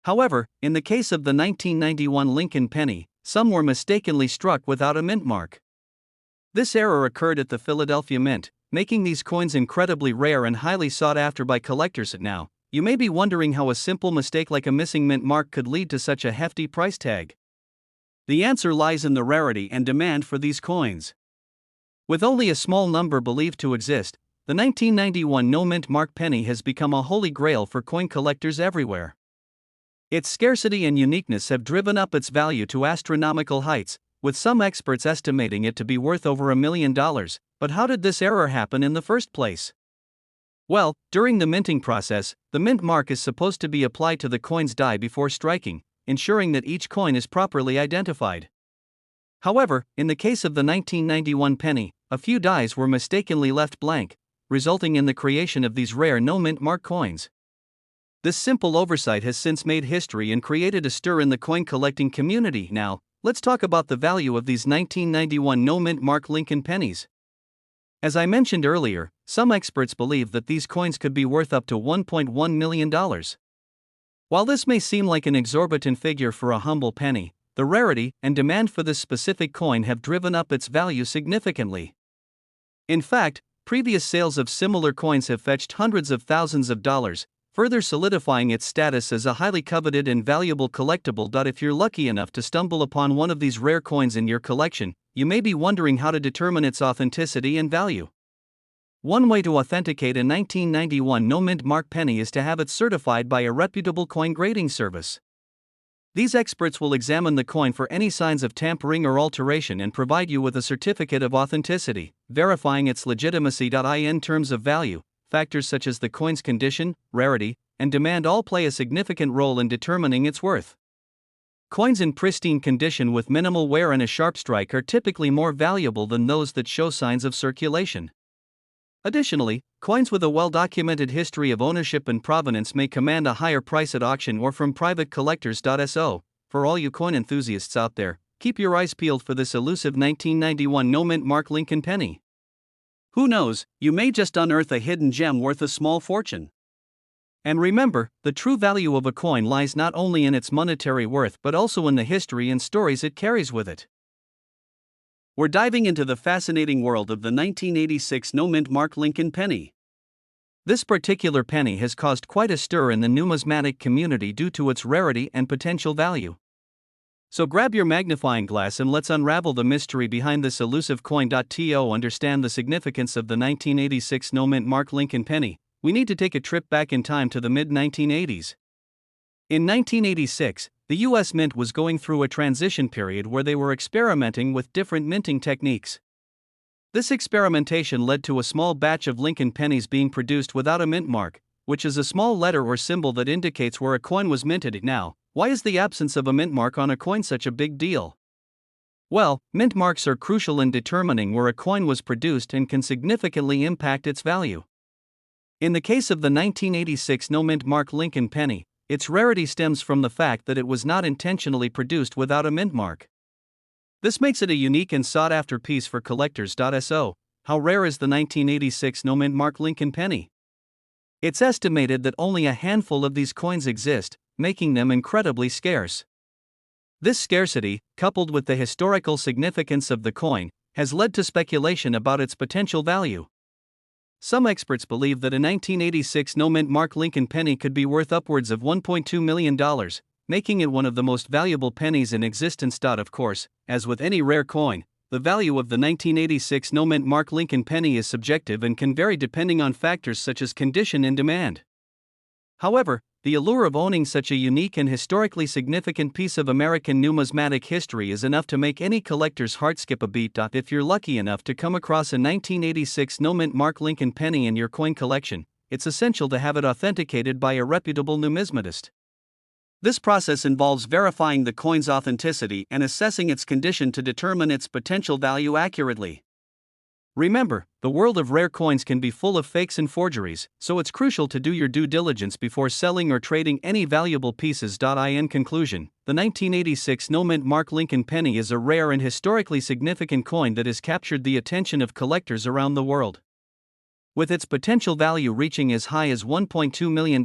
A: However, in the case of the 1991 Lincoln penny, some were mistakenly struck without a mint mark. This error occurred at the Philadelphia Mint, making these coins incredibly rare and highly sought after by collectors. Now, you may be wondering how a simple mistake like a missing mint mark could lead to such a hefty price tag. The answer lies in the rarity and demand for these coins. With only a small number believed to exist, the 1991 no-mint mark penny has become a holy grail for coin collectors everywhere. Its scarcity and uniqueness have driven up its value to astronomical heights, with some experts estimating it to be worth over $1 million. But how did this error happen in the first place? Well, during the minting process, the mint mark is supposed to be applied to the coin's die before striking, ensuring that each coin is properly identified. However, in the case of the 1991 penny, a few dies were mistakenly left blank, resulting in the creation of these rare no-mint mark coins. This simple oversight has since made history and created a stir in the coin collecting community. Now, let's talk about the value of these 1991 no-mint mark Lincoln pennies. As I mentioned earlier, some experts believe that these coins could be worth up to $1.1 million. While this may seem like an exorbitant figure for a humble penny, the rarity and demand for this specific coin have driven up its value significantly. In fact, previous sales of similar coins have fetched hundreds of thousands of dollars, further solidifying its status as a highly coveted and valuable collectible. If you're lucky enough to stumble upon one of these rare coins in your collection, you may be wondering how to determine its authenticity and value. One way to authenticate a 1991 no-mint mark penny is to have it certified by a reputable coin grading service. These experts will examine the coin for any signs of tampering or alteration and provide you with a certificate of authenticity, verifying its legitimacy. In terms of value, factors such as the coin's condition, rarity, and demand all play a significant role in determining its worth. Coins in pristine condition with minimal wear and a sharp strike are typically more valuable than those that show signs of circulation. Additionally, coins with a well-documented history of ownership and provenance may command a higher price at auction or from private collectors. So, for all you coin enthusiasts out there, keep your eyes peeled for this elusive 1991 no-mint mark Lincoln penny. Who knows, you may just unearth a hidden gem worth a small fortune. And remember, the true value of a coin lies not only in its monetary worth but also in the history and stories it carries with it. We're diving into the fascinating world of the 1986 no-mint mark Lincoln penny. This particular penny has caused quite a stir in the numismatic community due to its rarity and potential value. So grab your magnifying glass and let's unravel the mystery behind this elusive coin. To understand the significance of the 1986 no mint mark Lincoln penny, we need to take a trip back in time to the mid-1980s. In 1986, the US Mint was going through a transition period where they were experimenting with different minting techniques. This experimentation led to a small batch of Lincoln pennies being produced without a mint mark, which is a small letter or symbol that indicates where a coin was minted. Now, why is the absence of a mint mark on a coin such a big deal? Well, mint marks are crucial in determining where a coin was produced and can significantly impact its value. In the case of the 1986 no mint mark Lincoln penny, its rarity stems from the fact that it was not intentionally produced without a mint mark. This makes it a unique and sought-after piece for collectors. So, how rare is the 1986 no mint mark Lincoln penny? It's estimated that only a handful of these coins exist, making them incredibly scarce. This scarcity, coupled with the historical significance of the coin, has led to speculation about its potential value. Some experts believe that a 1986 no mint mark Lincoln penny could be worth upwards of $1.2 million, making it one of the most valuable pennies in existence. Of course, as with any rare coin, the value of the 1986 no mint mark Lincoln penny is subjective and can vary depending on factors such as condition and demand. However, the allure of owning such a unique and historically significant piece of American numismatic history is enough to make any collector's heart skip a beat. If you're lucky enough to come across a 1986 no mint mark Lincoln penny in your coin collection, it's essential to have it authenticated by a reputable numismatist. This process involves verifying the coin's authenticity and assessing its condition to determine its potential value accurately. Remember, the world of rare coins can be full of fakes and forgeries, so it's crucial to do your due diligence before selling or trading any valuable pieces. In conclusion, the 1986 no mint mark Lincoln penny is a rare and historically significant coin that has captured the attention of collectors around the world. With its potential value reaching as high as $1.2 million,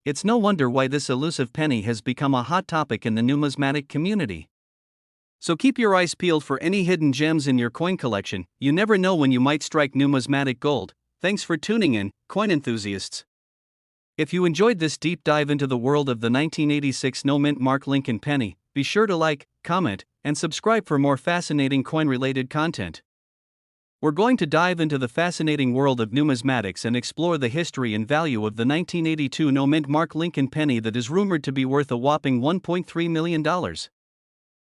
A: it's no wonder why this elusive penny has become a hot topic in the numismatic community. So keep your eyes peeled for any hidden gems in your coin collection. You never know when you might strike numismatic gold. Thanks for tuning in, coin enthusiasts. If you enjoyed this deep dive into the world of the 1986 no mint mark Lincoln penny, be sure to like, comment, and subscribe for more fascinating coin-related content. We're going to dive into the fascinating world of numismatics and explore the history and value of the 1982 no mint mark Lincoln penny that is rumored to be worth a whopping $1.3 million.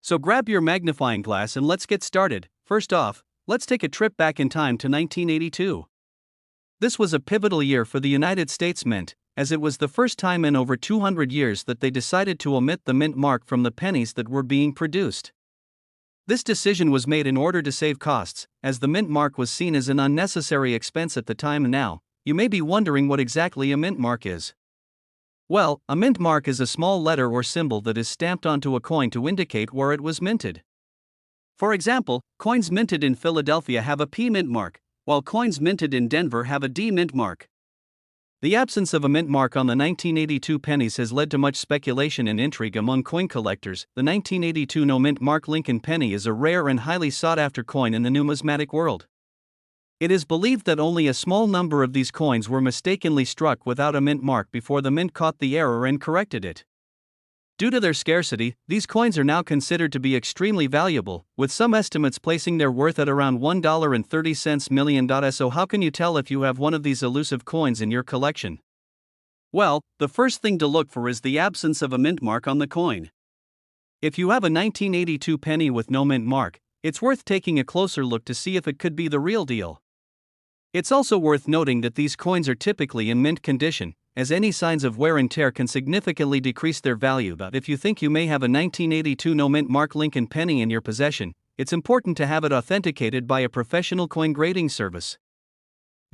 A: So grab your magnifying glass and let's get started. First off, let's take a trip back in time to 1982. This was a pivotal year for the United States Mint, as it was the first time in over 200 years that they decided to omit the mint mark from the pennies that were being produced. This decision was made in order to save costs, as the mint mark was seen as an unnecessary expense at the time. Now, you may be wondering what exactly a mint mark is. Well, a mint mark is a small letter or symbol that is stamped onto a coin to indicate where it was minted. For example, coins minted in Philadelphia have a P mint mark, while coins minted in Denver have a D mint mark. The absence of a mint mark on the 1982 pennies has led to much speculation and intrigue among coin collectors. The 1982 no mint mark Lincoln penny is a rare and highly sought-after coin in the numismatic world. It is believed that only a small number of these coins were mistakenly struck without a mint mark before the mint caught the error and corrected it. Due to their scarcity, these coins are now considered to be extremely valuable, with some estimates placing their worth at around $1.30 million. So how can you tell if you have one of these elusive coins in your collection? Well, the first thing to look for is the absence of a mint mark on the coin. If you have a 1982 penny with no mint mark, it's worth taking a closer look to see if it could be the real deal. It's also worth noting that these coins are typically in mint condition, as any signs of wear and tear can significantly decrease their value. But if you think you may have a 1982 no mint mark Lincoln penny in your possession, it's important to have it authenticated by a professional coin grading service.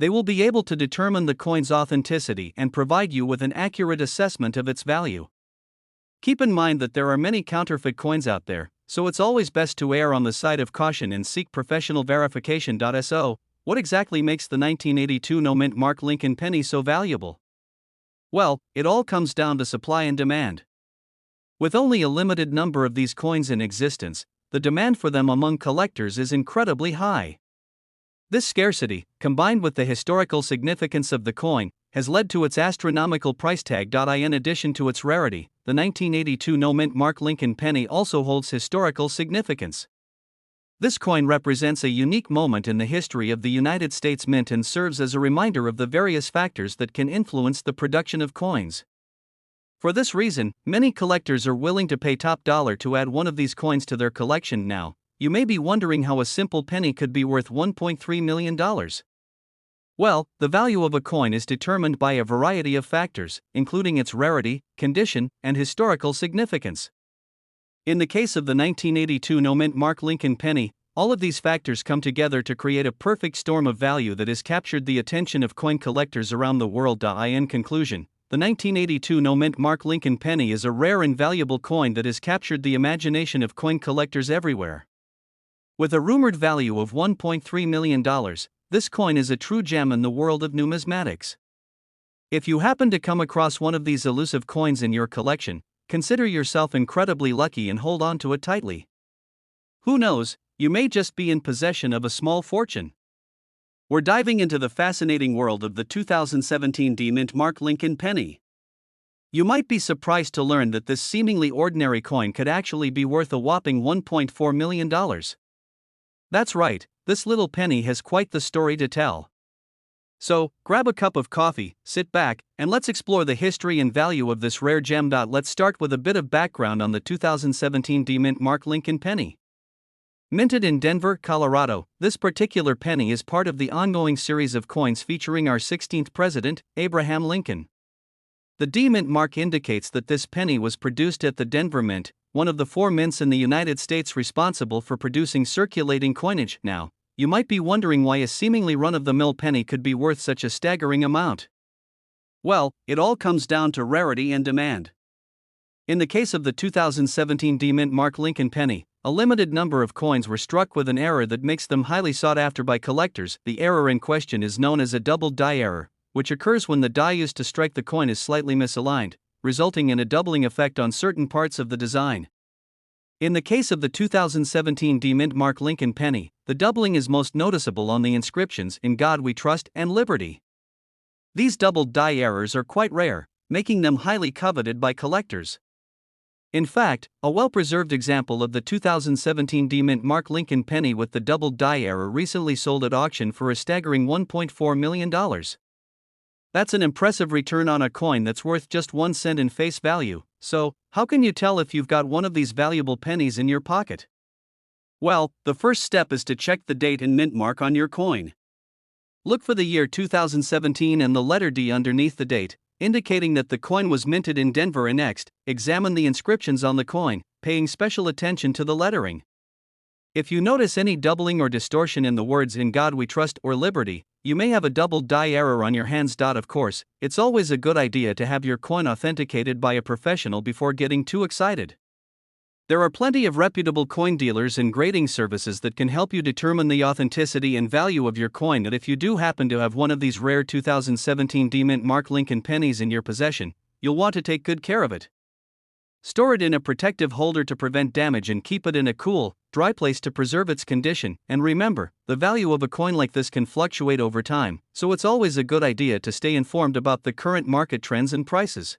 A: They will be able to determine the coin's authenticity and provide you with an accurate assessment of its value. Keep in mind that there are many counterfeit coins out there, so it's always best to err on the side of caution and seek professional verification. So, what exactly makes the 1982 no mint mark Lincoln penny so valuable? Well, it all comes down to supply and demand. With only a limited number of these coins in existence, the demand for them among collectors is incredibly high. This scarcity, combined with the historical significance of the coin, has led to its astronomical price tag. In addition to its rarity, the 1982 no-mint Mark Lincoln penny also holds historical significance. This coin represents a unique moment in the history of the United States Mint and serves as a reminder of the various factors that can influence the production of coins. For this reason, many collectors are willing to pay top dollar to add one of these coins to their collection. Now, you may be wondering how a simple penny could be worth $1.3 million. Well, the value of a coin is determined by a variety of factors, including its rarity, condition, and historical significance. In the case of the 1982 no-mint Mark Lincoln penny, all of these factors come together to create a perfect storm of value that has captured the attention of coin collectors around the world. In conclusion, the 1982 no-mint Mark Lincoln penny is a rare and valuable coin that has captured the imagination of coin collectors everywhere. With a rumored value of $1.3 million, this coin is a true gem in the world of numismatics. If you happen to come across one of these elusive coins in your collection, consider yourself incredibly lucky and hold on to it tightly. Who knows, you may just be in possession of a small fortune. We're diving into the fascinating world of the 2017 mint Mark Lincoln penny. You might be surprised to learn that this seemingly ordinary coin could actually be worth a whopping $1.4 million. That's right, this little penny has quite the story to tell. So, grab a cup of coffee, sit back, and let's explore the history and value of this rare gem. Let's start with a bit of background on the 2017 mint Mark Lincoln penny. Minted in Denver, Colorado, this particular penny is part of the ongoing series of coins featuring our 16th president, Abraham Lincoln. The mint mark indicates that this penny was produced at the Denver Mint, one of the 4 mints in the United States responsible for producing circulating coinage. Now, you might be wondering why a seemingly run-of-the-mill penny could be worth such a staggering amount. Well, it all comes down to rarity and demand. In the case of the 2017 mint Mark Lincoln penny, a limited number of coins were struck with an error that makes them highly sought after by collectors. The error in question is known as a doubled die error, which occurs when the die used to strike the coin is slightly misaligned, resulting in a doubling effect on certain parts of the design. In the case of the 2017 mint Mark Lincoln penny, the doubling is most noticeable on the inscriptions "In God We Trust" and "Liberty." These doubled die errors are quite rare, making them highly coveted by collectors. In fact, a well-preserved example of the 2017 mint Mark Lincoln penny with the doubled die error recently sold at auction for a staggering $1.4 million. That's an impressive return on a coin that's worth just 1 cent in face value. So, how can you tell if you've got one of these valuable pennies in your pocket? Well, the first step is to check the date and mint mark on your coin. Look for the year 2017 and the letter D underneath the date, indicating that the coin was minted in Denver. And next, examine the inscriptions on the coin, paying special attention to the lettering. If you notice any doubling or distortion in the words "In God We Trust" or "Liberty," you may have a double die error on your hands. Of course, it's always a good idea to have your coin authenticated by a professional before getting too excited. There are plenty of reputable coin dealers and grading services that can help you determine the authenticity and value of your coin. And if you do happen to have one of these rare 2017 mint Mark Lincoln pennies in your possession, you'll want to take good care of it. Store it in a protective holder to prevent damage and keep it in a cool, dry place to preserve its condition. And remember, the value of a coin like this can fluctuate over time, so it's always a good idea to stay informed about the current market trends and prices.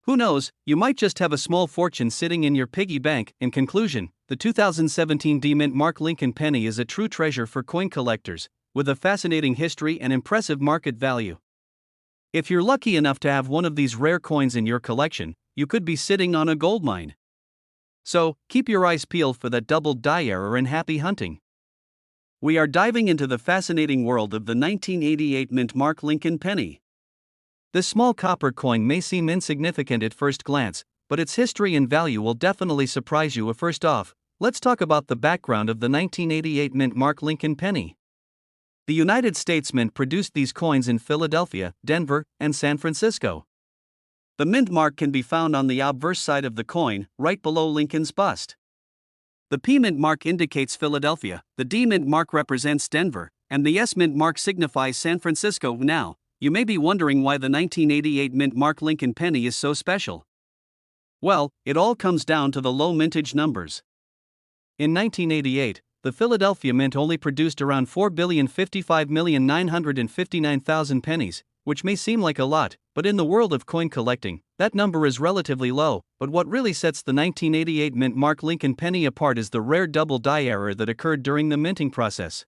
A: Who knows, you might just have a small fortune sitting in your piggy bank. In conclusion, the 2017 mint Mark Lincoln penny is a true treasure for coin collectors, with a fascinating history and impressive market value. If you're lucky enough to have one of these rare coins in your collection, you could be sitting on a goldmine. So, keep your eyes peeled for that doubled die error and happy hunting. We are diving into the fascinating world of the 1988 mint Mark Lincoln penny. This small copper coin may seem insignificant at first glance, but its history and value will definitely surprise you. First off, let's talk about the background of the 1988 mint Mark Lincoln penny. The United States Mint produced these coins in Philadelphia, Denver, and San Francisco. The mint mark can be found on the obverse side of the coin, right below Lincoln's bust. The P mint mark indicates Philadelphia, the D mint mark represents Denver, and the S mint mark signifies San Francisco. Now, you may be wondering why the 1988 mint Mark Lincoln penny is so special. Well, it all comes down to the low mintage numbers. In 1988, the Philadelphia Mint only produced around 4,055,959,000 pennies, which may seem like a lot, but in the world of coin collecting, that number is relatively low. But what really sets the 1988 mint mark Lincoln penny apart is the rare double die error that occurred during the minting process.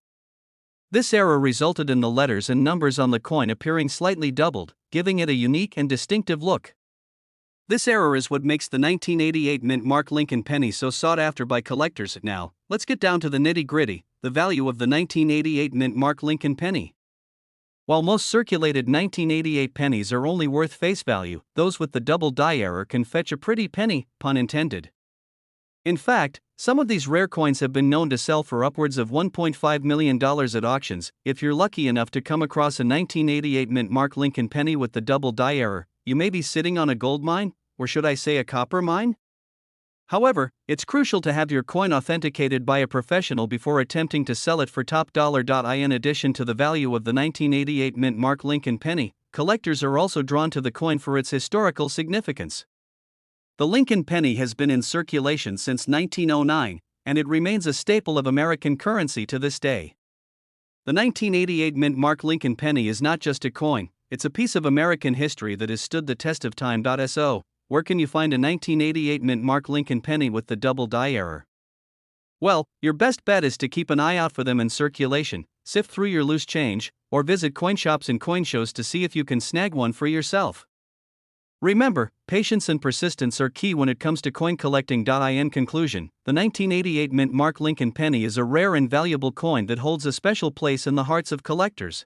A: This error resulted in the letters and numbers on the coin appearing slightly doubled, giving it a unique and distinctive look. This error is what makes the 1988 mint mark Lincoln penny so sought after by collectors. Now, let's get down to the nitty-gritty, the value of the 1988 mint mark Lincoln penny. While most circulated 1988 pennies are only worth face value, those with the double die error can fetch a pretty penny, pun intended. In fact, some of these rare coins have been known to sell for upwards of $1.5 million at auctions. If you're lucky enough to come across a 1988 mint mark Lincoln penny with the double die error, you may be sitting on a gold mine, or should I say a copper mine? However, it's crucial to have your coin authenticated by a professional before attempting to sell it for top dollar. In addition to the value of the 1988 mint mark Lincoln penny, collectors are also drawn to the coin for its historical significance. The Lincoln penny has been in circulation since 1909, and it remains a staple of American currency to this day. The 1988 mint mark Lincoln penny is not just a coin, it's a piece of American history that has stood the test of time. So, where can you find a 1988 mint mark Lincoln penny with the double die error? Well, your best bet is to keep an eye out for them in circulation, sift through your loose change, or visit coin shops and coin shows to see if you can snag one for yourself. Remember, patience and persistence are key when it comes to coin collecting. In conclusion, the 1988 mint mark Lincoln penny is a rare and valuable coin that holds a special place in the hearts of collectors.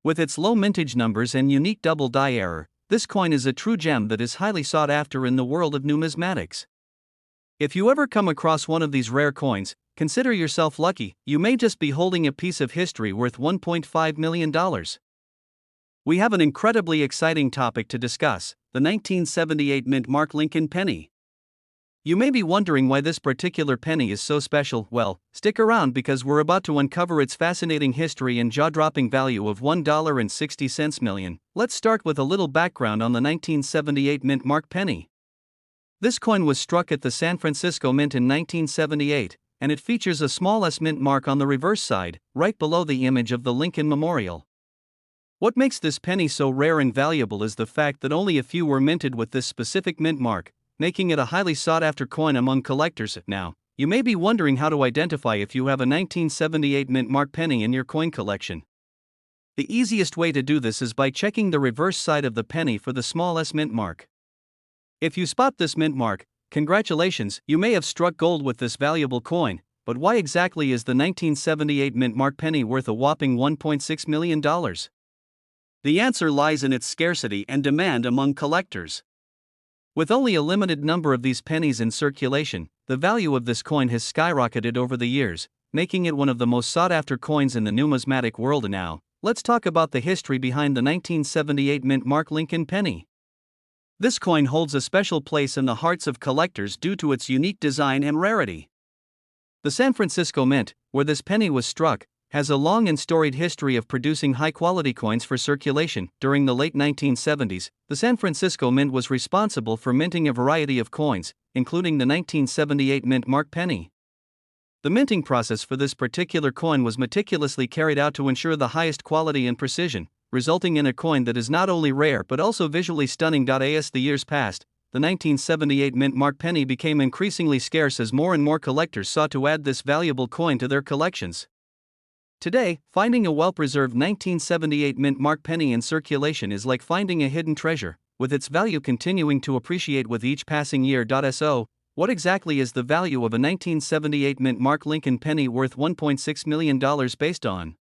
A: With its low mintage numbers and unique double die error, this coin is a true gem that is highly sought after in the world of numismatics. If you ever come across one of these rare coins, consider yourself lucky. You may just be holding a piece of history worth $1.5 million. We have an incredibly exciting topic to discuss: the 1978 mint mark Lincoln penny. You may be wondering why this particular penny is so special. Well, stick around because we're about to uncover its fascinating history and jaw-dropping value of $1.60 million. Let's start with a little background on the 1978 mint mark penny. This coin was struck at the San Francisco Mint in 1978, and it features a small S mint mark on the reverse side, right below the image of the Lincoln Memorial. What makes this penny so rare and valuable is the fact that only a few were minted with this specific mint mark, making it a highly sought-after coin among collectors. Now, you may be wondering how to identify if you have a 1978 mint mark penny in your coin collection. The easiest way to do this is by checking the reverse side of the penny for the small S mint mark. If you spot this mint mark, congratulations, you may have struck gold with this valuable coin. But why exactly is the 1978 mint mark penny worth a whopping $1.6 million? The answer lies in its scarcity and demand among collectors. With only a limited number of these pennies in circulation, the value of this coin has skyrocketed over the years, making it one of the most sought-after coins in the numismatic world. Now, let's talk about the history behind the 1978 mint mark Lincoln penny. This coin holds a special place in the hearts of collectors due to its unique design and rarity. The San Francisco Mint, where this penny was struck, has a long and storied history of producing high-quality coins for circulation. During the late 1970s, the San Francisco Mint was responsible for minting a variety of coins, including the 1978 mint mark penny. The minting process for this particular coin was meticulously carried out to ensure the highest quality and precision, resulting in a coin that is not only rare but also visually stunning. As the years passed, the 1978 mint mark penny became increasingly scarce as more and more collectors sought to add this valuable coin to their collections. Today, finding a well-preserved 1978 mint mark penny in circulation is like finding a hidden treasure, with its value continuing to appreciate with each passing year. So, what exactly is the value of a 1978 mint mark Lincoln penny worth $1.6 million based on?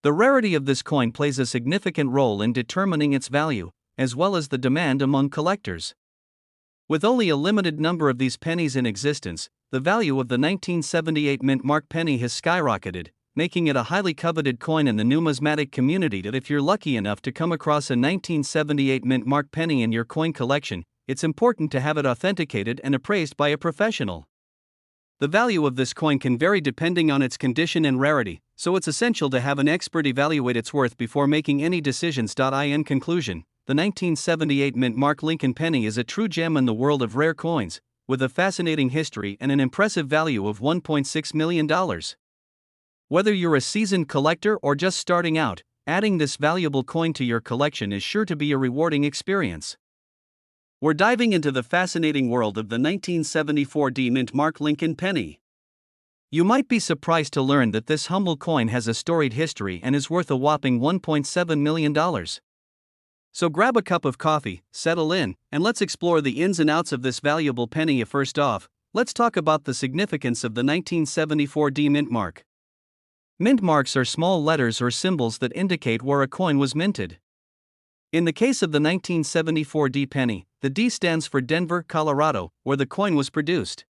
A: The rarity of this coin plays a significant role in determining its value, as well as the demand among collectors. With only a limited number of these pennies in existence, the value of the 1978 mint mark penny has skyrocketed, making it a highly coveted coin in the numismatic community. If you're lucky enough to come across a 1978 mint mark penny in your coin collection, it's important to have it authenticated and appraised by a professional. The value of this coin can vary depending on its condition and rarity, so it's essential to have an expert evaluate its worth before making any decisions. In conclusion, the 1978 mint mark Lincoln penny is a true gem in the world of rare coins, with a fascinating history and an impressive value of $1.6 million. Whether you're a seasoned collector or just starting out, adding this valuable coin to your collection is sure to be a rewarding experience. We're diving into the fascinating world of the 1974 D Mint Mark Lincoln penny. You might be surprised to learn that this humble coin has a storied history and is worth a whopping $1.7 million. So grab a cup of coffee, settle in, and let's explore the ins and outs of this valuable penny. First off, let's talk about the significance of the 1974 D Mint Mark. Mint marks are small letters or symbols that indicate where a coin was minted. In the case of the 1974 D penny, the D stands for Denver, Colorado, where the coin was produced.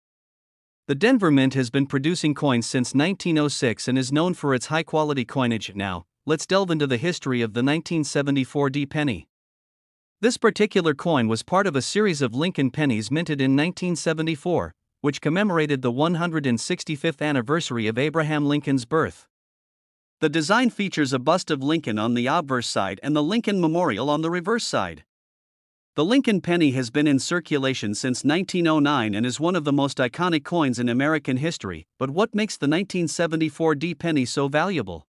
A: The Denver Mint has been producing coins since 1906 and is known for its high-quality coinage. Now, let's delve into the history of the 1974 D penny. This particular coin was part of a series of Lincoln pennies minted in 1974, which commemorated the 165th anniversary of Abraham Lincoln's birth. The design features a bust of Lincoln on the obverse side and the Lincoln Memorial on the reverse side. The Lincoln penny has been in circulation since 1909 and is one of the most iconic coins in American history. But what makes the 1974 D penny so valuable?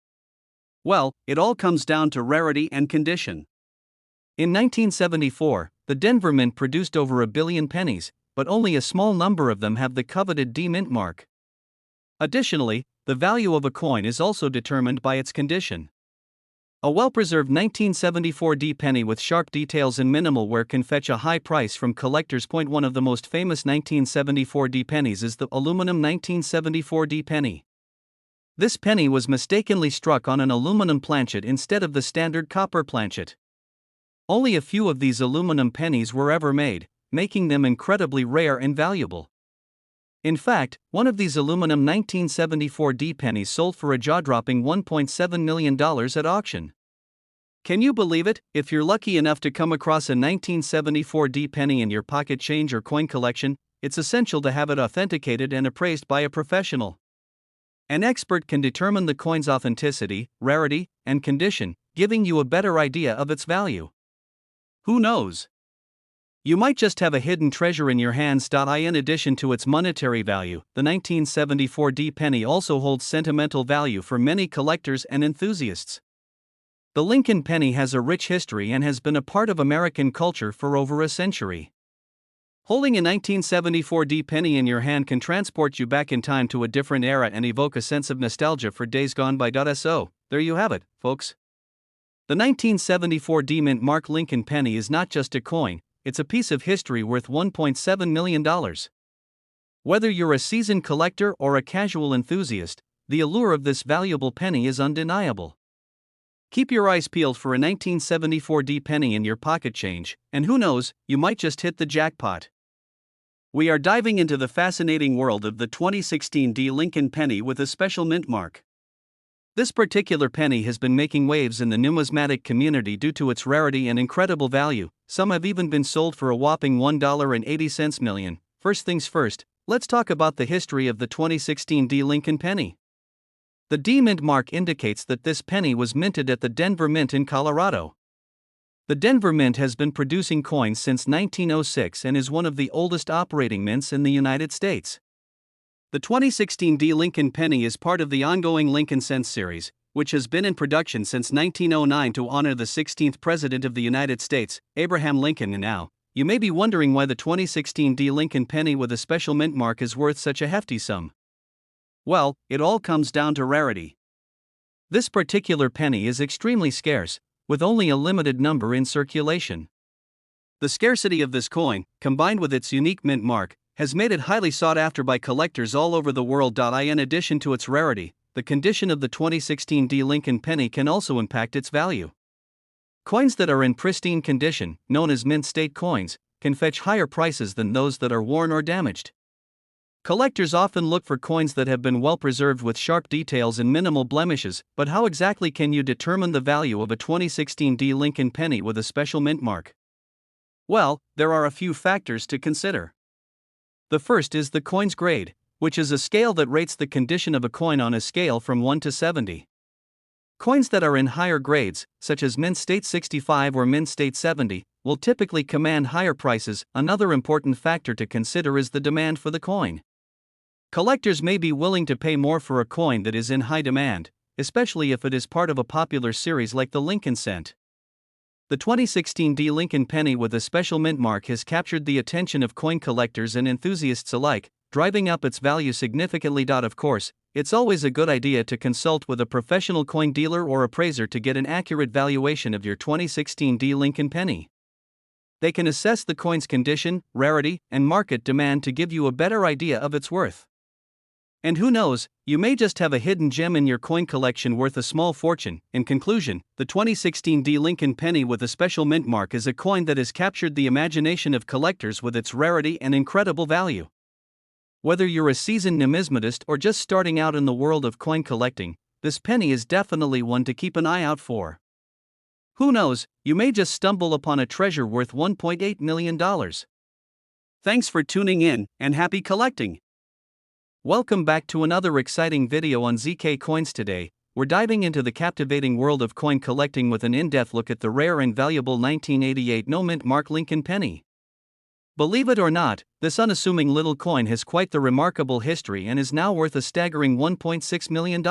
A: Well, it all comes down to rarity and condition. In 1974, the Denver Mint produced over 1 billion pennies, but only a small number of them have the coveted D Mint mark. Additionally, the value of a coin is also determined by its condition. A well-preserved 1974 D penny with sharp details and minimal wear can fetch a high price from collectors. One of the most famous 1974 D pennies is the aluminum 1974 D penny. This penny was mistakenly struck on an aluminum planchet instead of the standard copper planchet. Only a few of these aluminum pennies were ever made, making them incredibly rare and valuable. In fact, one of these aluminum 1974 D pennies sold for a jaw-dropping $1.7 million at auction. Can you believe it? If you're lucky enough to come across a 1974 D penny in your pocket change or coin collection, it's essential to have it authenticated and appraised by a professional. An expert can determine the coin's authenticity, rarity, and condition, giving you a better idea of its value. Who knows? You might just have a hidden treasure in your hands. In addition to its monetary value, the 1974 D penny also holds sentimental value for many collectors and enthusiasts. The Lincoln penny has a rich history and has been a part of American culture for over a century. Holding a 1974 D penny in your hand can transport you back in time to a different era and evoke a sense of nostalgia for days gone by. So, there you have it, folks. The 1974 D Mint Mark Lincoln penny is not just a coin, it's a piece of history worth $1.7 million. Whether you're a seasoned collector or a casual enthusiast, the allure of this valuable penny is undeniable. Keep your eyes peeled for a 1974 D penny in your pocket change, and who knows, you might just hit the jackpot. We are diving into the fascinating world of the 2016 D Lincoln penny with a special mint mark. This particular penny has been making waves in the numismatic community due to its rarity and incredible value. Some have even been sold for a whopping $1.80 million. First things first, let's talk about the history of the 2016 D Lincoln penny. The D Mint mark indicates that this penny was minted at the Denver Mint in Colorado. The Denver Mint has been producing coins since 1906 and is one of the oldest operating mints in the United States. The 2016 D Lincoln penny is part of the ongoing Lincoln Cents series, which has been in production since 1909 to honor the 16th President of the United States, Abraham Lincoln. And now, you may be wondering why the 2016 D Lincoln penny with a special mint mark is worth such a hefty sum. Well, it all comes down to rarity. This particular penny is extremely scarce, with only a limited number in circulation. The scarcity of this coin, combined with its unique mint mark, has made it highly sought after by collectors all over the world. In addition to its rarity, the condition of the 2016 D Lincoln penny can also impact its value. Coins that are in pristine condition, known as mint state coins, can fetch higher prices than those that are worn or damaged. Collectors often look for coins that have been well preserved with sharp details and minimal blemishes. But how exactly can you determine the value of a 2016 D Lincoln penny with a special mint mark? Well, there are a few factors to consider. The first is the coin's grade, which is a scale that rates the condition of a coin on a scale from 1 to 70. Coins that are in higher grades, such as Mint State 65 or Mint State 70, will typically command higher prices. Another important factor to consider is the demand for the coin. Collectors may be willing to pay more for a coin that is in high demand, especially if it is part of a popular series like the Lincoln cent. The 2016 D Lincoln penny with a special mint mark has captured the attention of coin collectors and enthusiasts alike, driving up its value significantly. Of course, it's always a good idea to consult with a professional coin dealer or appraiser to get an accurate valuation of your 2016 D Lincoln penny. They can assess the coin's condition, rarity, and market demand to give you a better idea of its worth. And who knows, you may just have a hidden gem in your coin collection worth a small fortune. In conclusion, the 2016 D Lincoln penny with a special mint mark is a coin that has captured the imagination of collectors with its rarity and incredible value. Whether you're a seasoned numismatist or just starting out in the world of coin collecting, this penny is definitely one to keep an eye out for. Who knows, you may just stumble upon a treasure worth $1.8 million. Thanks for tuning in, and happy collecting! Welcome back to another exciting video on ZK Coins. Today, we're diving into the captivating world of coin collecting with an in-depth look at the rare and valuable 1988 no-mint mark Lincoln penny. Believe it or not, this unassuming little coin has quite the remarkable history and is now worth a staggering $1.6 million.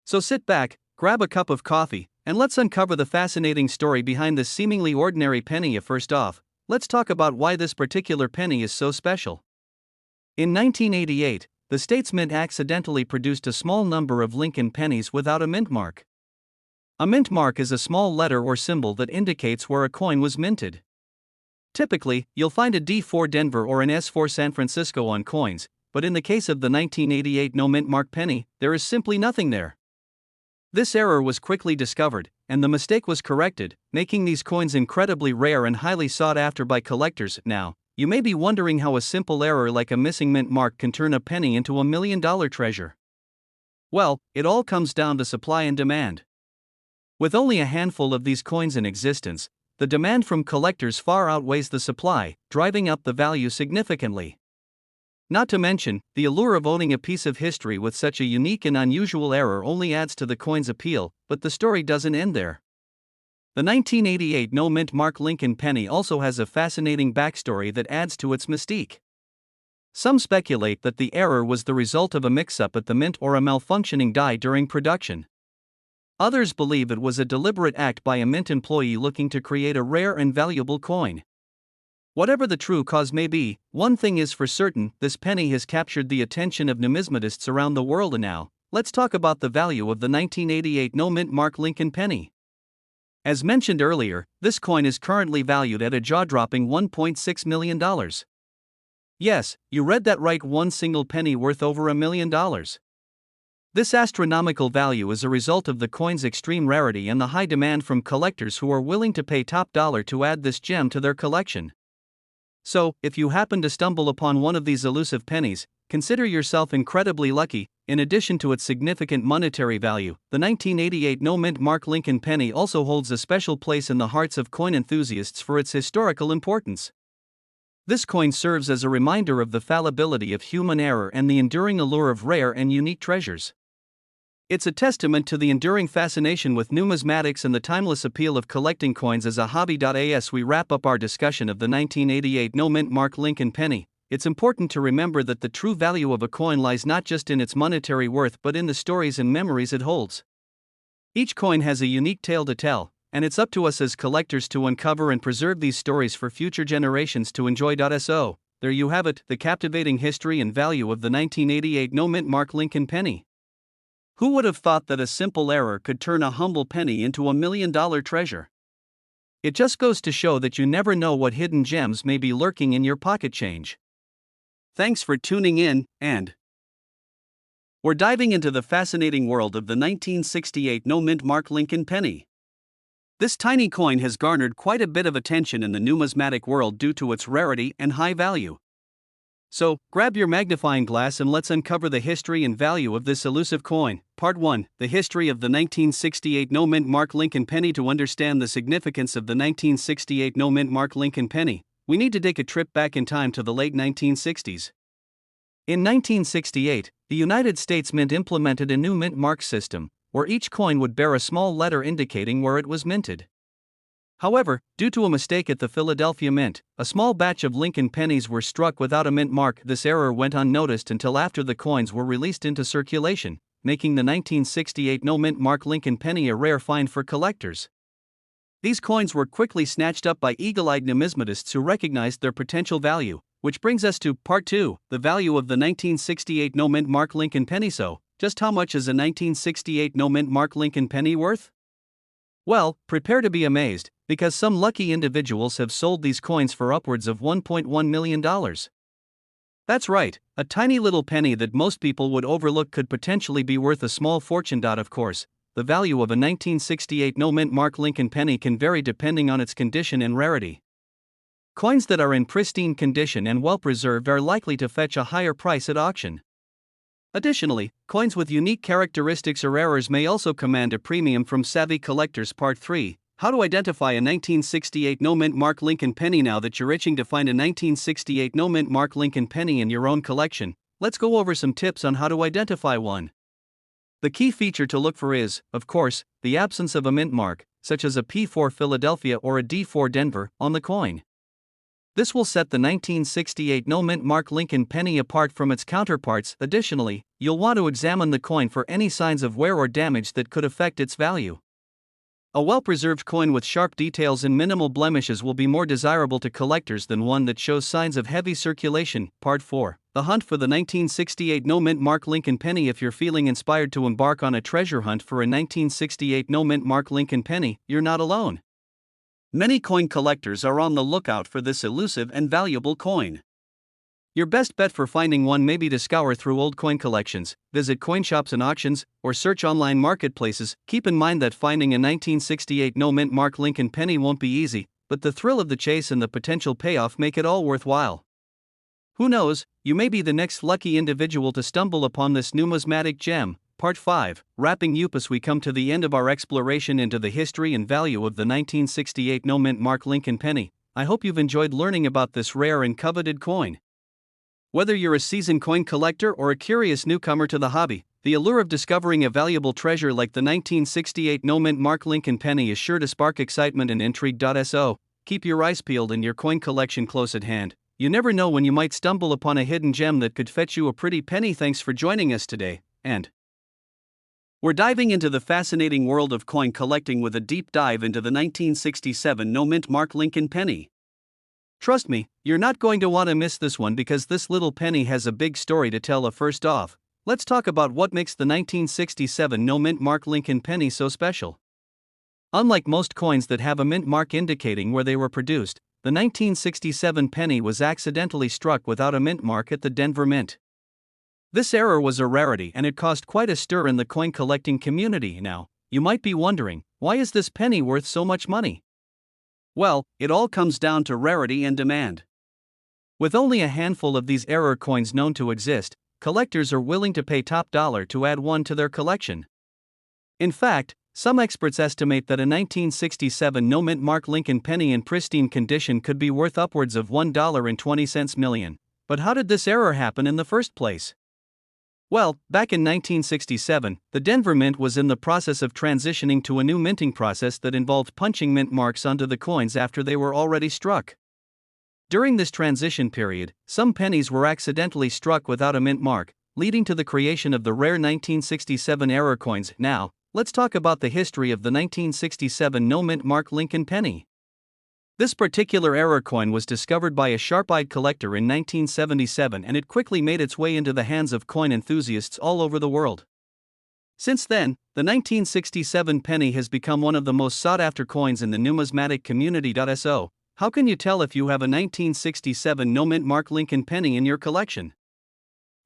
A: So sit back, grab a cup of coffee, and let's uncover the fascinating story behind this seemingly ordinary penny. First off, let's talk about why this particular penny is so special. In 1988, the state's mint accidentally produced a small number of Lincoln pennies without a mint mark. A mint mark is a small letter or symbol that indicates where a coin was minted. Typically, you'll find a D4 Denver or an S4 San Francisco on coins, but in the case of the 1988 no mint mark penny, there is simply nothing there. This error was quickly discovered, and the mistake was corrected, making these coins incredibly rare and highly sought after by collectors. Now, you may be wondering how a simple error like a missing mint mark can turn a penny into $1 million treasure. Well, it all comes down to supply and demand. With only a handful of these coins in existence, the demand from collectors far outweighs the supply, driving up the value significantly. Not to mention, the allure of owning a piece of history with such a unique and unusual error only adds to the coin's appeal, but the story doesn't end there. The 1988 no-mint mark Lincoln penny also has a fascinating backstory that adds to its mystique. Some speculate that the error was the result of a mix-up at the mint or a malfunctioning die during production. Others believe it was a deliberate act by a mint employee looking to create a rare and valuable coin. Whatever the true cause may be, one thing is for certain: this penny has captured the attention of numismatists around the world. And now, let's talk about the value of the 1988 no-mint mark Lincoln penny. As mentioned earlier, this coin is currently valued at a jaw-dropping $1.6 million. Yes, you read that right, one single penny worth over $1 million. This astronomical value is a result of the coin's extreme rarity and the high demand from collectors who are willing to pay top dollar to add this gem to their collection. So, if you happen to stumble upon one of these elusive pennies, consider yourself incredibly lucky. In addition to its significant monetary value, the 1988 no-mint mark Lincoln penny also holds a special place in the hearts of coin enthusiasts for its historical importance. This coin serves as a reminder of the fallibility of human error and the enduring allure of rare and unique treasures. It's a testament to the enduring fascination with numismatics and the timeless appeal of collecting coins as a hobby. As we wrap up our discussion of the 1988 no-mint mark Lincoln penny, it's important to remember that the true value of a coin lies not just in its monetary worth but in the stories and memories it holds. Each coin has a unique tale to tell, and it's up to us as collectors to uncover and preserve these stories for future generations to enjoy. So, there you have it, the captivating history and value of the 1988 no-mint mark Lincoln penny. Who would have thought that a simple error could turn a humble penny into $1 million treasure? It just goes to show that you never know what hidden gems may be lurking in your pocket change. Thanks for tuning in, and we're diving into the fascinating world of the 1968 no-mint mark Lincoln penny. This tiny coin has garnered quite a bit of attention in the numismatic world due to its rarity and high value. So, grab your magnifying glass and let's uncover the history and value of this elusive coin. Part 1: The history of the 1968 no-mint mark Lincoln penny. To understand the significance of the 1968 no-mint mark Lincoln penny, we need to take a trip back in time to the late 1960s. In 1968, the United States Mint implemented a new mint mark system, where each coin would bear a small letter indicating where it was minted. However, due to a mistake at the Philadelphia Mint, a small batch of Lincoln pennies were struck without a mint mark. This error went unnoticed until after the coins were released into circulation, making the 1968 no-mint mark Lincoln penny a rare find for collectors. These coins were quickly snatched up by eagle-eyed numismatists who recognized their potential value, which brings us to Part 2, the value of the 1968 no-mint mark Lincoln penny. So, just how much is a 1968 no-mint mark Lincoln penny worth? Well, prepare to be amazed, because some lucky individuals have sold these coins for upwards of $1.1 million. That's right, a tiny little penny that most people would overlook could potentially be worth a small fortune. Of course, the value of a 1968 no-mint mark Lincoln penny can vary depending on its condition and rarity. Coins that are in pristine condition and well preserved are likely to fetch a higher price at auction. Additionally, coins with unique characteristics or errors may also command a premium from savvy collectors. Part 3, how to identify a 1968 no-mint mark Lincoln penny. Now that you're itching to find a 1968 no-mint mark Lincoln penny in your own collection, let's go over some tips on how to identify one. The key feature to look for is, of course, the absence of a mint mark, such as a P4 Philadelphia or a D4 Denver, on the coin. This will set the 1968 no-mint mark Lincoln penny apart from its counterparts. Additionally, you'll want to examine the coin for any signs of wear or damage that could affect its value. A well-preserved coin with sharp details and minimal blemishes will be more desirable to collectors than one that shows signs of heavy circulation. Part 4, the hunt for the 1968 no-mint mark Lincoln penny. If you're feeling inspired to embark on a treasure hunt for a 1968 no-mint mark Lincoln penny, you're not alone. Many coin collectors are on the lookout for this elusive and valuable coin. Your best bet for finding one may be to scour through old coin collections, visit coin shops and auctions, or search online marketplaces. Keep in mind that finding a 1968 no-mint mark Lincoln penny won't be easy, but the thrill of the chase and the potential payoff make it all worthwhile. Who knows, you may be the next lucky individual to stumble upon this numismatic gem. Part 5, wrapping up. As we come to the end of our exploration into the history and value of the 1968 no-mint mark Lincoln penny, I hope you've enjoyed learning about this rare and coveted coin. Whether you're a seasoned coin collector or a curious newcomer to the hobby, the allure of discovering a valuable treasure like the 1968 no-mint mark Lincoln penny is sure to spark excitement and intrigue. So, keep your eyes peeled and your coin collection close at hand. You never know when you might stumble upon a hidden gem that could fetch you a pretty penny. Thanks for joining us today, and we're diving into the fascinating world of coin collecting with a deep dive into the 1967 no-mint mark Lincoln penny. Trust me, you're not going to want to miss this one because this little penny has a big story to tell. First off, let's talk about what makes the 1967 no-mint mark Lincoln penny so special. Unlike most coins that have a mint mark indicating where they were produced, the 1967 penny was accidentally struck without a mint mark at the Denver Mint. This error was a rarity and it caused quite a stir in the coin collecting community. Now, you might be wondering, why is this penny worth so much money? Well, it all comes down to rarity and demand. With only a handful of these error coins known to exist, collectors are willing to pay top dollar to add one to their collection. In fact, some experts estimate that a 1967 no-mint mark Lincoln penny in pristine condition could be worth upwards of $1.20 million. But how did this error happen in the first place? Well, back in 1967, the Denver Mint was in the process of transitioning to a new minting process that involved punching mint marks onto the coins after they were already struck. During this transition period, some pennies were accidentally struck without a mint mark, leading to the creation of the rare 1967 error coins. Now, let's talk about the history of the 1967 no-mint mark Lincoln penny. This particular error coin was discovered by a sharp-eyed collector in 1977 and it quickly made its way into the hands of coin enthusiasts all over the world. Since then, the 1967 penny has become one of the most sought-after coins in the numismatic community. So, how can you tell if you have a 1967 no-mint mark Lincoln penny in your collection?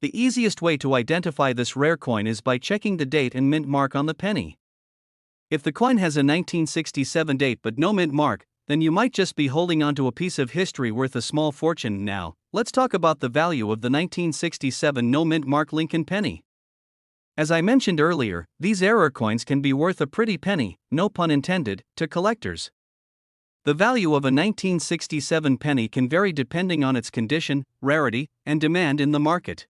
A: The easiest way to identify this rare coin is by checking the date and mint mark on the penny. If the coin has a 1967 date but no mint mark, then you might just be holding onto a piece of history worth a small fortune. Now, let's talk about the value of the 1967 no-mint mark Lincoln penny. As I mentioned earlier, these error coins can be worth a pretty penny, no pun intended, to collectors. The value of a 1967 penny can vary depending on its condition, rarity, and demand in the market.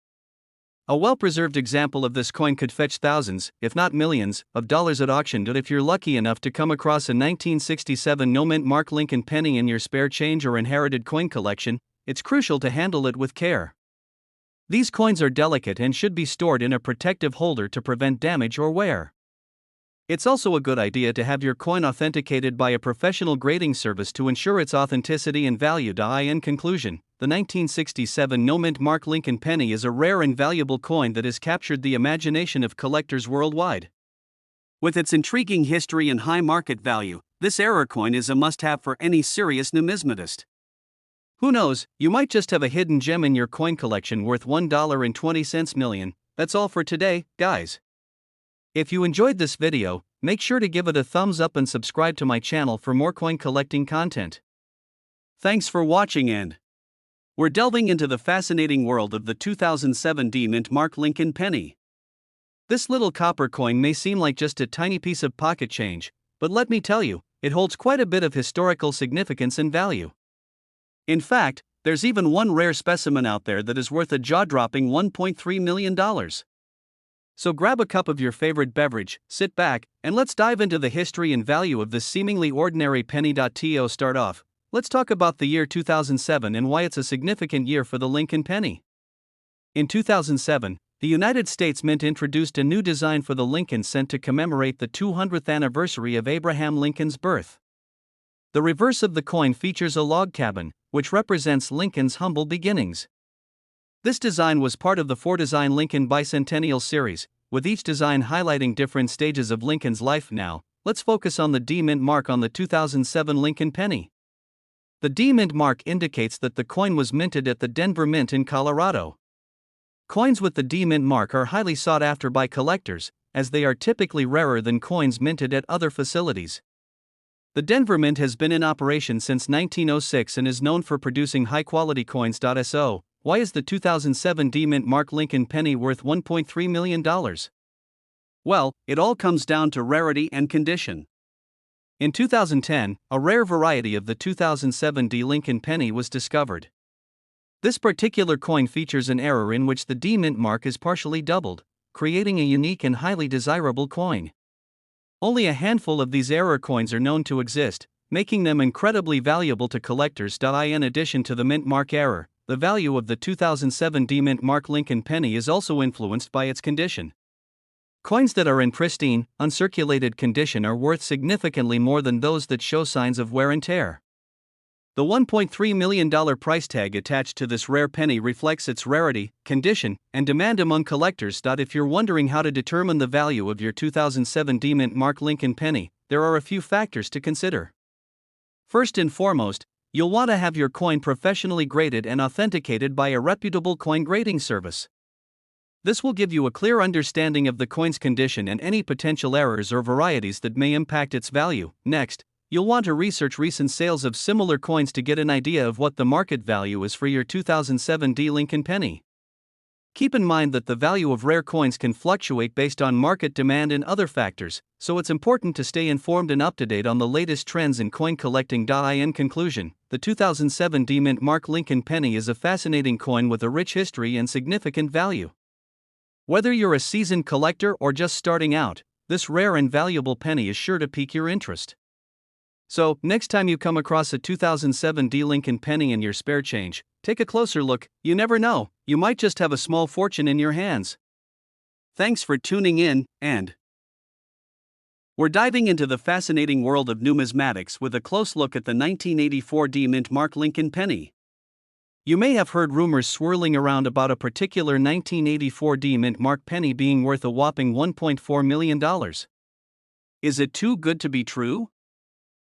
A: A well-preserved example of this coin could fetch thousands, if not millions, of dollars at auction. But if you're lucky enough to come across a 1967 no-mint mark Lincoln penny in your spare change or inherited coin collection, it's crucial to handle it with care. These coins are delicate and should be stored in a protective holder to prevent damage or wear. It's also a good idea to have your coin authenticated by a professional grading service to ensure its authenticity and value. In conclusion, the 1967 no-mint mark Lincoln penny is a rare and valuable coin that has captured the imagination of collectors worldwide. With its intriguing history and high market value, this era coin is a must-have for any serious numismatist. Who knows, you might just have a hidden gem in your coin collection worth $1.20 million. That's all for today, guys. If you enjoyed this video, make sure to give it a thumbs up and subscribe to my channel for more coin collecting content. Thanks for watching, and we're delving into the fascinating world of the 2007 D-Mint mark Lincoln penny. This little copper coin may seem like just a tiny piece of pocket change, but let me tell you, it holds quite a bit of historical significance and value. In fact, there's even one rare specimen out there that is worth a jaw-dropping $1.3 million. So grab a cup of your favorite beverage, sit back, and let's dive into the history and value of this seemingly ordinary penny. To start off, let's talk about the year 2007 and why it's a significant year for the Lincoln penny. In 2007, the United States Mint introduced a new design for the Lincoln cent to commemorate the 200th anniversary of Abraham Lincoln's birth. The reverse of the coin features a log cabin, which represents Lincoln's humble beginnings. This design was part of the four-design Lincoln Bicentennial series, with each design highlighting different stages of Lincoln's life. Now, let's focus on the D-Mint mark on the 2007 Lincoln penny. The D-Mint mark indicates that the coin was minted at the Denver Mint in Colorado. Coins with the D-Mint mark are highly sought after by collectors, as they are typically rarer than coins minted at other facilities. The Denver Mint has been in operation since 1906 and is known for producing high-quality coins. So, why is the 2007 D-Mint mark Lincoln penny worth $1.3 million? Well, it all comes down to rarity and condition. In 2010, a rare variety of the 2007 D Lincoln penny was discovered. This particular coin features an error in which the D-Mint mark is partially doubled, creating a unique and highly desirable coin. Only a handful of these error coins are known to exist, making them incredibly valuable to collectors. In addition to the mint mark error, the value of the 2007 D-Mint mark Lincoln penny is also influenced by its condition. Coins that are in pristine, uncirculated condition are worth significantly more than those that show signs of wear and tear. The $1.3 million price tag attached to this rare penny reflects its rarity, condition, and demand among collectors. If you're wondering how to determine the value of your 2007 D-Mint mark Lincoln penny, there are a few factors to consider. First and foremost, you'll want to have your coin professionally graded and authenticated by a reputable coin grading service. This will give you a clear understanding of the coin's condition and any potential errors or varieties that may impact its value. Next, you'll want to research recent sales of similar coins to get an idea of what the market value is for your 2007 D Lincoln penny. Keep in mind that the value of rare coins can fluctuate based on market demand and other factors, so it's important to stay informed and up to date on the latest trends in coin collecting. In conclusion, the 2007 D-Mint mark Lincoln penny is a fascinating coin with a rich history and significant value. Whether you're a seasoned collector or just starting out, this rare and valuable penny is sure to pique your interest. So, next time you come across a 2007 D Lincoln penny in your spare change, take a closer look. You never know, you might just have a small fortune in your hands. Thanks for tuning in, and we're diving into the fascinating world of numismatics with a close look at the 1984 D-Mint mark Lincoln penny. You may have heard rumors swirling around about a particular 1984 D-Mint mark penny being worth a whopping $1.4 million. Is it too good to be true?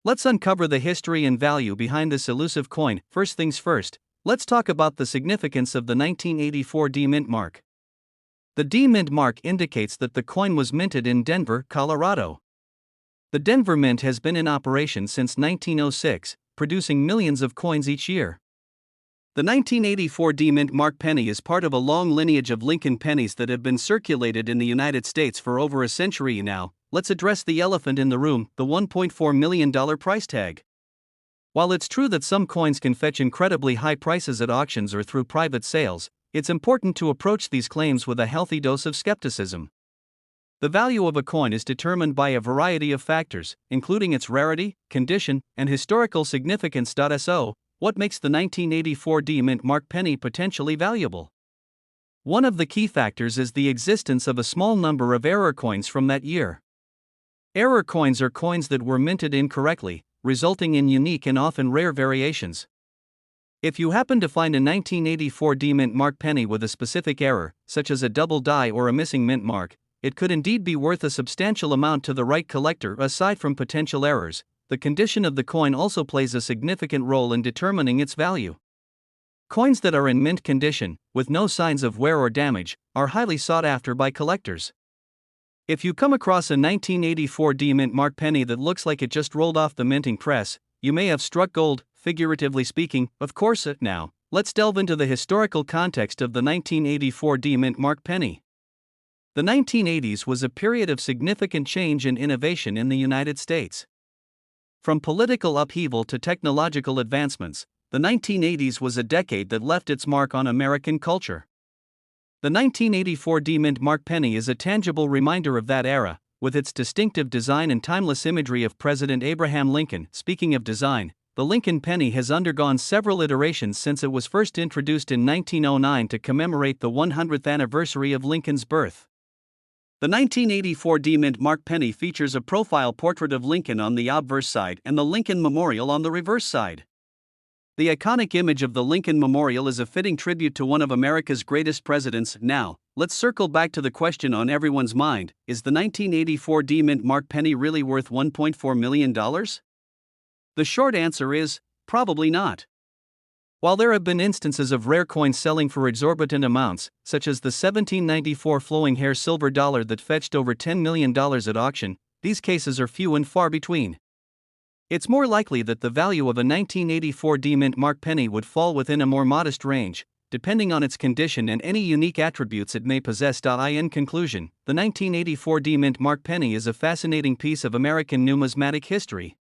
A: Let's uncover the history and value behind this elusive coin. First things first, let's talk about the significance of the 1984 D-Mint mark. The D-Mint mark indicates that the coin was minted in Denver, Colorado. The Denver Mint has been in operation since 1906, producing millions of coins each year. The 1984 D-Mint mark penny is part of a long lineage of Lincoln pennies that have been circulated in the United States for over a century now. Let's address the elephant in the room, the $1.4 million price tag. While it's true that some coins can fetch incredibly high prices at auctions or through private sales, it's important to approach these claims with a healthy dose of skepticism. The value of a coin is determined by a variety of factors, including its rarity, condition, and historical significance. So, what makes the 1984 D-Mint mark penny potentially valuable? One of the key factors is the existence of a small number of error coins from that year. Error coins are coins that were minted incorrectly, resulting in unique and often rare variations. If you happen to find a 1984 D-mint mark penny with a specific error, such as a double die or a missing mint mark, it could indeed be worth a substantial amount to the right collector. Aside from potential errors, the condition of the coin also plays a significant role in determining its value. Coins that are in mint condition, with no signs of wear or damage, are highly sought after by collectors. If you come across a 1984 D-mint mark penny that looks like it just rolled off the minting press, you may have struck gold, figuratively speaking, of course. Now, let's delve into the historical context of the 1984 D-mint mark penny. The 1980s was a period of significant change and innovation in the United States. From political upheaval to technological advancements, the 1980s was a decade that left its mark on American culture. The 1984 D-mint mark penny is a tangible reminder of that era, with its distinctive design and timeless imagery of President Abraham Lincoln. Speaking of design, the Lincoln penny has undergone several iterations since it was first introduced in 1909 to commemorate the 100th anniversary of Lincoln's birth. The 1984 D-mint mark penny features a profile portrait of Lincoln on the obverse side and the Lincoln Memorial on the reverse side. The iconic image of the Lincoln Memorial is a fitting tribute to one of America's greatest presidents. Now, let's circle back to the question on everyone's mind: is the 1984 D-mint mark penny really worth $1.4 million? The short answer is, probably not. While there have been instances of rare coins selling for exorbitant amounts, such as the 1794 flowing hair silver dollar that fetched over $10 million at auction, these cases are few and far between. It's more likely that the value of a 1984 D-mint mark penny would fall within a more modest range, depending on its condition and any unique attributes it may possess. In conclusion, the 1984 D-mint mark penny is a fascinating piece of American numismatic history.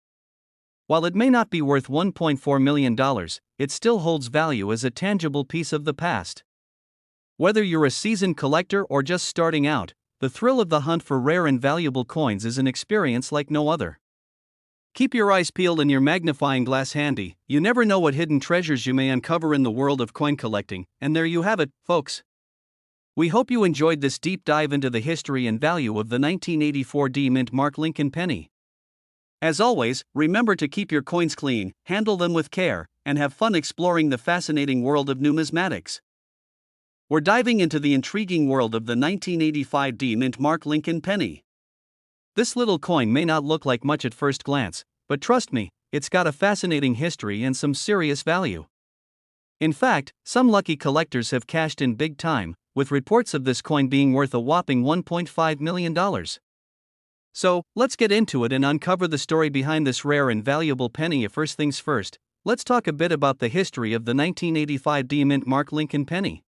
A: While it may not be worth $1.4 million, it still holds value as a tangible piece of the past. Whether you're a seasoned collector or just starting out, the thrill of the hunt for rare and valuable coins is an experience like no other. Keep your eyes peeled and your magnifying glass handy. You never know what hidden treasures you may uncover in the world of coin collecting. And there you have it, folks. We hope you enjoyed this deep dive into the history and value of the 1984 D-mint mark Lincoln penny. As always, remember to keep your coins clean, handle them with care, and have fun exploring the fascinating world of numismatics. We're diving into the intriguing world of the 1985 D-mint mark Lincoln penny. This little coin may not look like much at first glance, but trust me, it's got a fascinating history and some serious value. In fact, some lucky collectors have cashed in big time, with reports of this coin being worth a whopping $1.5 million. So, let's get into it and uncover the story behind this rare and valuable penny. First things first, let's talk a bit about the history of the 1985 D-mint mark Lincoln penny.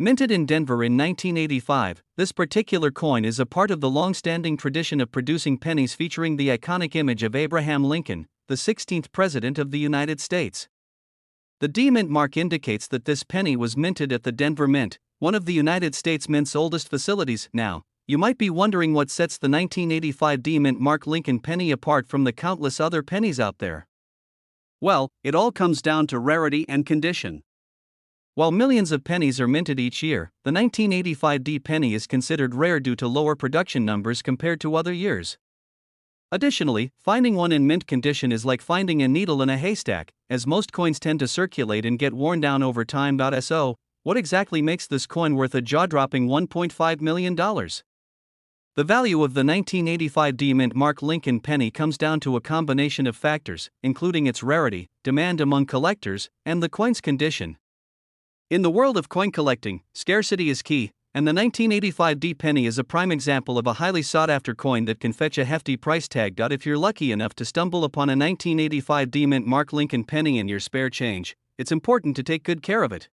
A: Minted in Denver in 1985, this particular coin is a part of the long-standing tradition of producing pennies featuring the iconic image of Abraham Lincoln, the 16th President of the United States. The D-mint mark indicates that this penny was minted at the Denver Mint, one of the United States Mint's oldest facilities. Now, you might be wondering what sets the 1985 D-mint mark Lincoln penny apart from the countless other pennies out there. Well, it all comes down to rarity and condition. While millions of pennies are minted each year, the 1985 D penny is considered rare due to lower production numbers compared to other years. Additionally, finding one in mint condition is like finding a needle in a haystack, as most coins tend to circulate and get worn down over time. So, what exactly makes this coin worth a jaw-dropping $1.5 million? The value of the 1985 D-mint mark Lincoln penny comes down to a combination of factors, including its rarity, demand among collectors, and the coin's condition. In the world of coin collecting, scarcity is key, and the 1985 D penny is a prime example of a highly sought-after coin that can fetch a hefty price tag. If you're lucky enough to stumble upon a 1985 D-mint mark Lincoln penny in your spare change, it's important to take good care of it.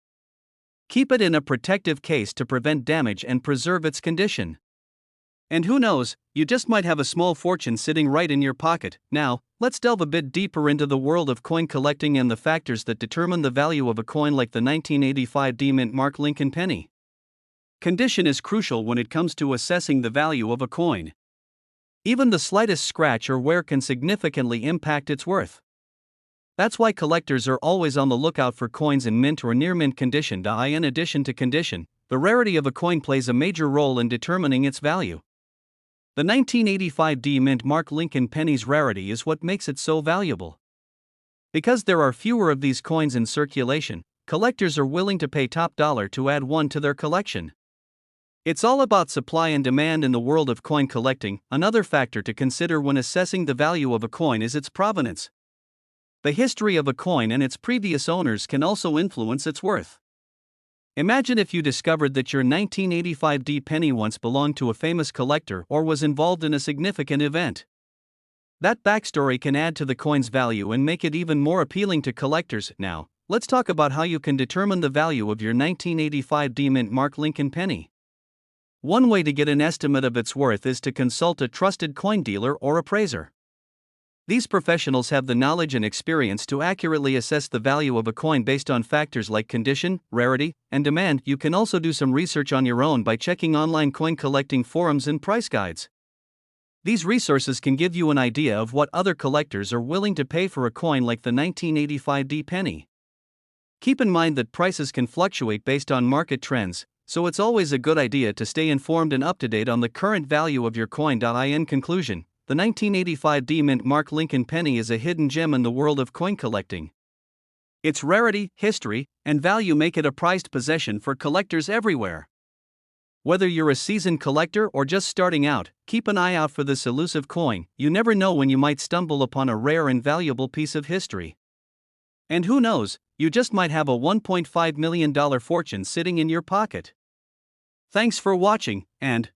A: Keep it in a protective case to prevent damage and preserve its condition. And who knows, you just might have a small fortune sitting right in your pocket. Now, let's delve a bit deeper into the world of coin collecting and the factors that determine the value of a coin like the 1985 D-mint mark Lincoln penny. Condition is crucial when it comes to assessing the value of a coin. Even the slightest scratch or wear can significantly impact its worth. That's why collectors are always on the lookout for coins in mint or near mint condition. In addition to condition, the rarity of a coin plays a major role in determining its value. The 1985 D Mint Mark Lincoln penny's rarity is what makes it so valuable. Because there are fewer of these coins in circulation, collectors are willing to pay top dollar to add one to their collection. It's all about supply and demand in the world of coin collecting. Another factor to consider when assessing the value of a coin is its provenance. The history of a coin and its previous owners can also influence its worth. Imagine if you discovered that your 1985 D penny once belonged to a famous collector or was involved in a significant event. That backstory can add to the coin's value and make it even more appealing to collectors. Now, let's talk about how you can determine the value of your 1985 D Mint Mark Lincoln penny. One way to get an estimate of its worth is to consult a trusted coin dealer or appraiser. These professionals have the knowledge and experience to accurately assess the value of a coin based on factors like condition, rarity, and demand. You can also do some research on your own by checking online coin collecting forums and price guides. These resources can give you an idea of what other collectors are willing to pay for a coin like the 1985 D penny. Keep in mind that prices can fluctuate based on market trends, so it's always a good idea to stay informed and up to date on the current value of your coin. In conclusion, the 1985 D Mint Mark Lincoln penny is a hidden gem in the world of coin collecting. Its rarity, history, and value make it a prized possession for collectors everywhere. Whether you're a seasoned collector or just starting out, keep an eye out for this elusive coin. You never know when you might stumble upon a rare and valuable piece of history. And who knows, you just might have a $1.5 million fortune sitting in your pocket. Thanks for watching, and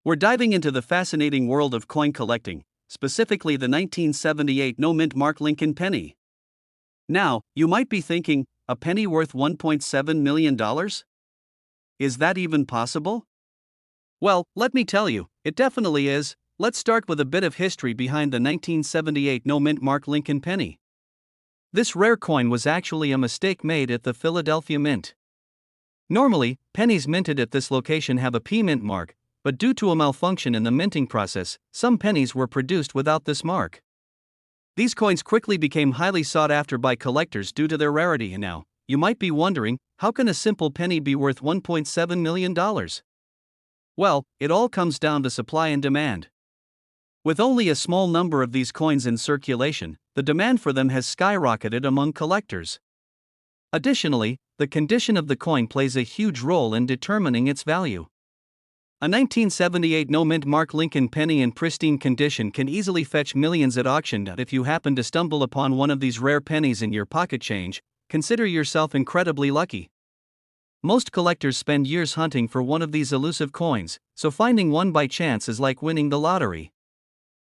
A: we're diving into the fascinating world of coin collecting, specifically the 1978 No Mint Mark Lincoln penny. Now, you might be thinking, a penny worth $1.7 million? Is that even possible? Well, let me tell you, it definitely is. Let's start with a bit of history behind the 1978 No Mint Mark Lincoln penny. This rare coin was actually a mistake made at the Philadelphia Mint. Normally, pennies minted at this location have a P mint mark, but due to a malfunction in the minting process, some pennies were produced without this mark. These coins quickly became highly sought after by collectors due to their rarity. And now, you might be wondering, how can a simple penny be worth $1.7 million? Well, it all comes down to supply and demand. With only a small number of these coins in circulation, the demand for them has skyrocketed among collectors. Additionally, the condition of the coin plays a huge role in determining its value. A 1978 No Mint Mark Lincoln penny in pristine condition can easily fetch millions at auction. If you happen to stumble upon one of these rare pennies in your pocket change, consider yourself incredibly lucky. Most collectors spend years hunting for one of these elusive coins, so finding one by chance is like winning the lottery.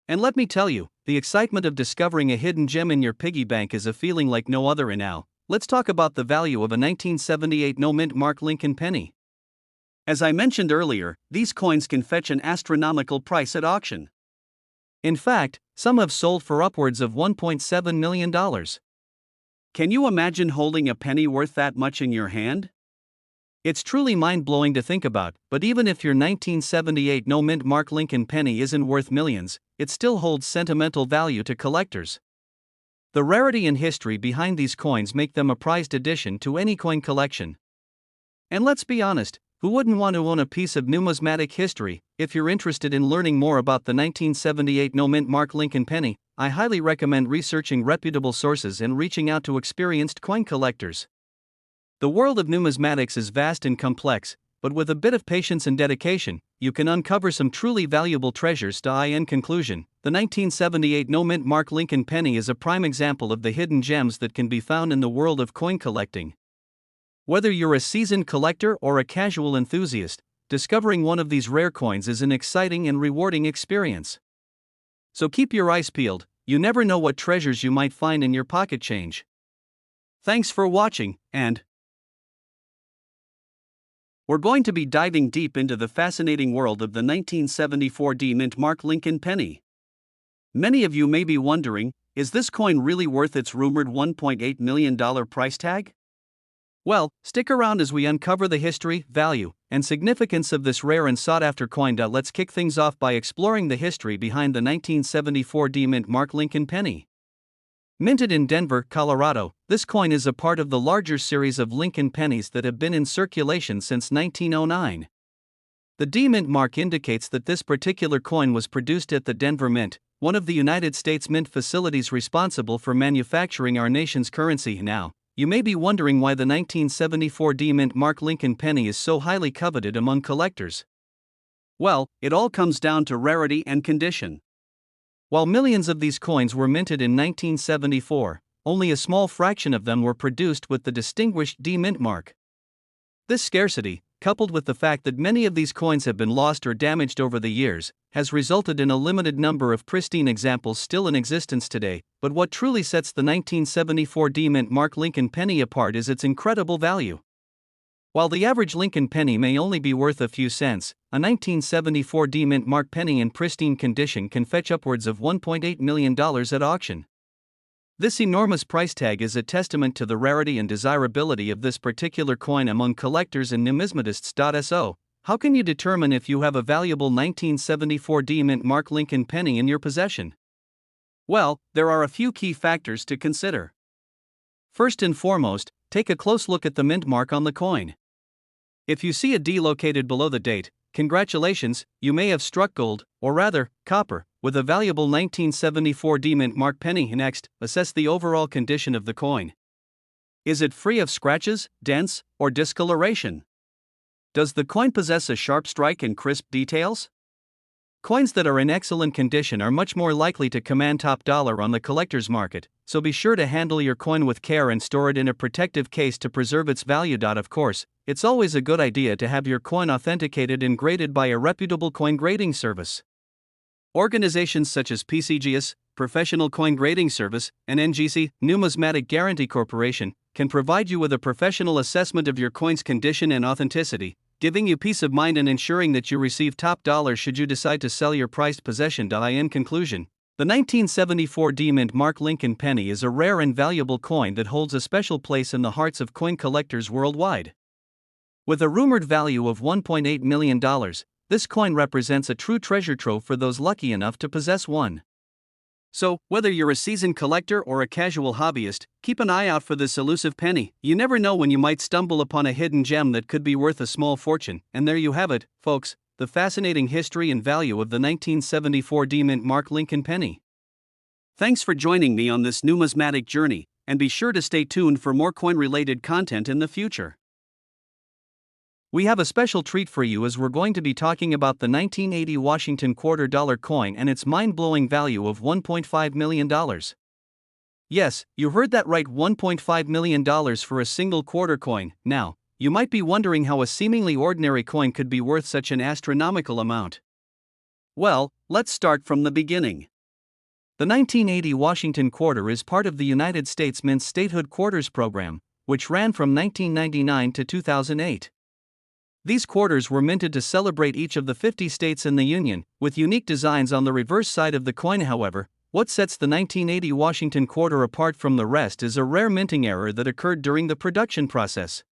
A: And let me tell you, the excitement of discovering a hidden gem in your piggy bank is a feeling like no other. And now, let's talk about the value of a 1978 No Mint Mark Lincoln penny. As I mentioned earlier, these coins can fetch an astronomical price at auction. In fact, some have sold for upwards of $1.7 million. Can you imagine holding a penny worth that much in your hand? It's truly mind-blowing to think about, but even if your 1978 No Mint Mark Lincoln penny isn't worth millions, it still holds sentimental value to collectors. The rarity and history behind these coins make them a prized addition to any coin collection. And let's be honest, who wouldn't want to own a piece of numismatic history? If you're interested in learning more about the 1978 No Mint Mark Lincoln penny, I highly recommend researching reputable sources and reaching out to experienced coin collectors. The world of numismatics is vast and complex, but with a bit of patience and dedication, you can uncover some truly valuable treasures. In conclusion, the 1978 No Mint Mark Lincoln penny is a prime example of the hidden gems that can be found in the world of coin collecting. Whether you're a seasoned collector or a casual enthusiast, discovering one of these rare coins is an exciting and rewarding experience. So keep your eyes peeled, you never know what treasures you might find in your pocket change. Thanks for watching, and we're going to be diving deep into the fascinating world of the 1974 D Mint Mark Lincoln penny. Many of you may be wondering, is this coin really worth its rumored $1.8 million price tag? Well, stick around as we uncover the history, value, and significance of this rare and sought-after coin. Let's kick things off by exploring the history behind the 1974 D Mint Mark Lincoln penny. Minted in Denver, Colorado, this coin is a part of the larger series of Lincoln pennies that have been in circulation since 1909. The D Mint mark indicates that this particular coin was produced at the Denver Mint, one of the United States mint facilities responsible for manufacturing our nation's currency. Now, you may be wondering why the 1974 D Mint mark Lincoln penny is so highly coveted among collectors. Well, it all comes down to rarity and condition. While millions of these coins were minted in 1974, only a small fraction of them were produced with the distinguished D Mint mark. This scarcity, coupled with the fact that many of these coins have been lost or damaged over the years, has resulted in a limited number of pristine examples still in existence today. But what truly sets the 1974 D Mint mark Lincoln penny apart is its incredible value. While the average Lincoln penny may only be worth a few cents, a 1974 D Mint mark penny in pristine condition can fetch upwards of $1.8 million at auction. This enormous price tag is a testament to the rarity and desirability of this particular coin among collectors and numismatists. So, how can you determine if you have a valuable 1974 D Mint mark Lincoln penny in your possession? Well, there are a few key factors to consider. First and foremost, take a close look at the mint mark on the coin. If you see a D located below the date, congratulations, you may have struck gold, or rather, copper, with a valuable 1974 D Mint mark penny. Next, assess the overall condition of the coin. Is it free of scratches, dents, or discoloration? Does the coin possess a sharp strike and crisp details? Coins that are in excellent condition are much more likely to command top dollar on the collector's market, so be sure to handle your coin with care and store it in a protective case to preserve its value. Of course, it's always a good idea to have your coin authenticated and graded by a reputable coin grading service. Organizations such as PCGS, Professional Coin Grading Service, and NGC, Numismatic Guarantee Corporation, can provide you with a professional assessment of your coin's condition and authenticity, giving you peace of mind and ensuring that you receive top dollar should you decide to sell your prized possession. In conclusion, the 1974 D Mint mark Lincoln penny is a rare and valuable coin that holds a special place in the hearts of coin collectors worldwide. With a rumored value of $1.8 million, this coin represents a true treasure trove for those lucky enough to possess one. So, whether you're a seasoned collector or a casual hobbyist, keep an eye out for this elusive penny. You never know when you might stumble upon a hidden gem that could be worth a small fortune. And there you have it, folks, the fascinating history and value of the 1974 D Mint mark Lincoln penny. Thanks for joining me on this numismatic journey, and be sure to stay tuned for more coin-related content in the future. We have a special treat for you as we're going to be talking about the 1980 Washington $quarter coin and its mind-blowing value of $1.5 million. Yes, you heard that right, $1.5 million for a single quarter coin. Now, you might be wondering how a seemingly ordinary coin could be worth such an astronomical amount. Well, let's start from the beginning. The 1980 Washington quarter is part of the United States Mint's Statehood Quarters program, which ran from 1999 to 2008. These quarters were minted to celebrate each of the 50 states in the Union, with unique designs on the reverse side of the coin. However, what sets the 1980 Washington quarter apart from the rest is a rare minting error that occurred during the production process.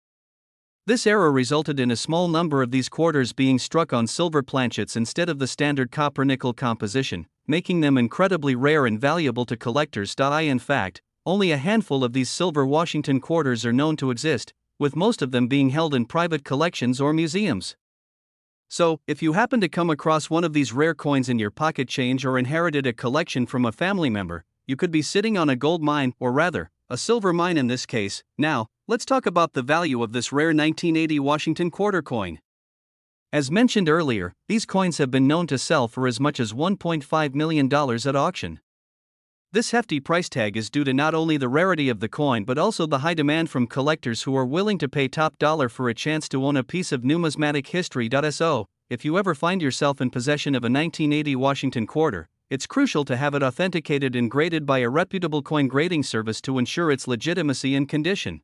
A: This error resulted in a small number of these quarters being struck on silver planchets instead of the standard copper-nickel composition, making them incredibly rare and valuable to collectors. In fact, only a handful of these silver Washington quarters are known to exist, with most of them being held in private collections or museums. So, if you happen to come across one of these rare coins in your pocket change or inherited a collection from a family member, you could be sitting on a gold mine, or rather, a silver mine in this case. Now, let's talk about the value of this rare 1980 Washington quarter coin. As mentioned earlier, these coins have been known to sell for as much as $1.5 million at auction. This hefty price tag is due to not only the rarity of the coin but also the high demand from collectors who are willing to pay top dollar for a chance to own a piece of numismatic history. So, if you ever find yourself in possession of a 1980 Washington quarter, it's crucial to have it authenticated and graded by a reputable coin grading service to ensure its legitimacy and condition.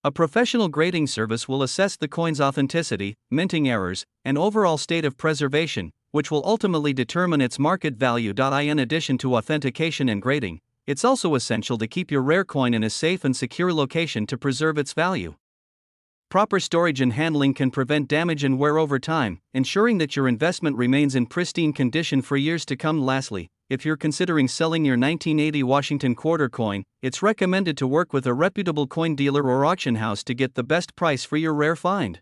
A: A professional grading service will assess the coin's authenticity, minting errors, and overall state of preservation, which will ultimately determine its market value. In addition to authentication and grading, it's also essential to keep your rare coin in a safe and secure location to preserve its value. Proper storage and handling can prevent damage and wear over time, ensuring that your investment remains in pristine condition for years to come. Lastly, if you're considering selling your 1980 Washington quarter coin, it's recommended to work with a reputable coin dealer or auction house to get the best price for your rare find.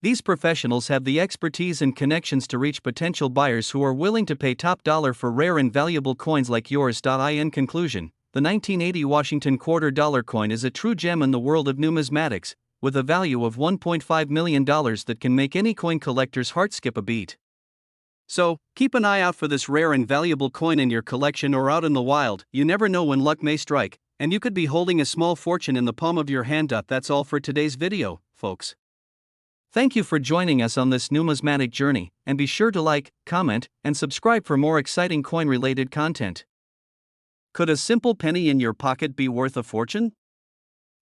A: These professionals have the expertise and connections to reach potential buyers who are willing to pay top dollar for rare and valuable coins like yours. In conclusion, the 1980 Washington quarter dollar coin is a true gem in the world of numismatics, with a value of $1.5 million that can make any coin collector's heart skip a beat. So, keep an eye out for this rare and valuable coin in your collection or out in the wild. You never know when luck may strike, and you could be holding a small fortune in the palm of your hand. That's all for today's video, folks. Thank you for joining us on this numismatic journey, and be sure to like, comment, and subscribe for more exciting coin-related content. Could a simple penny in your pocket be worth a fortune?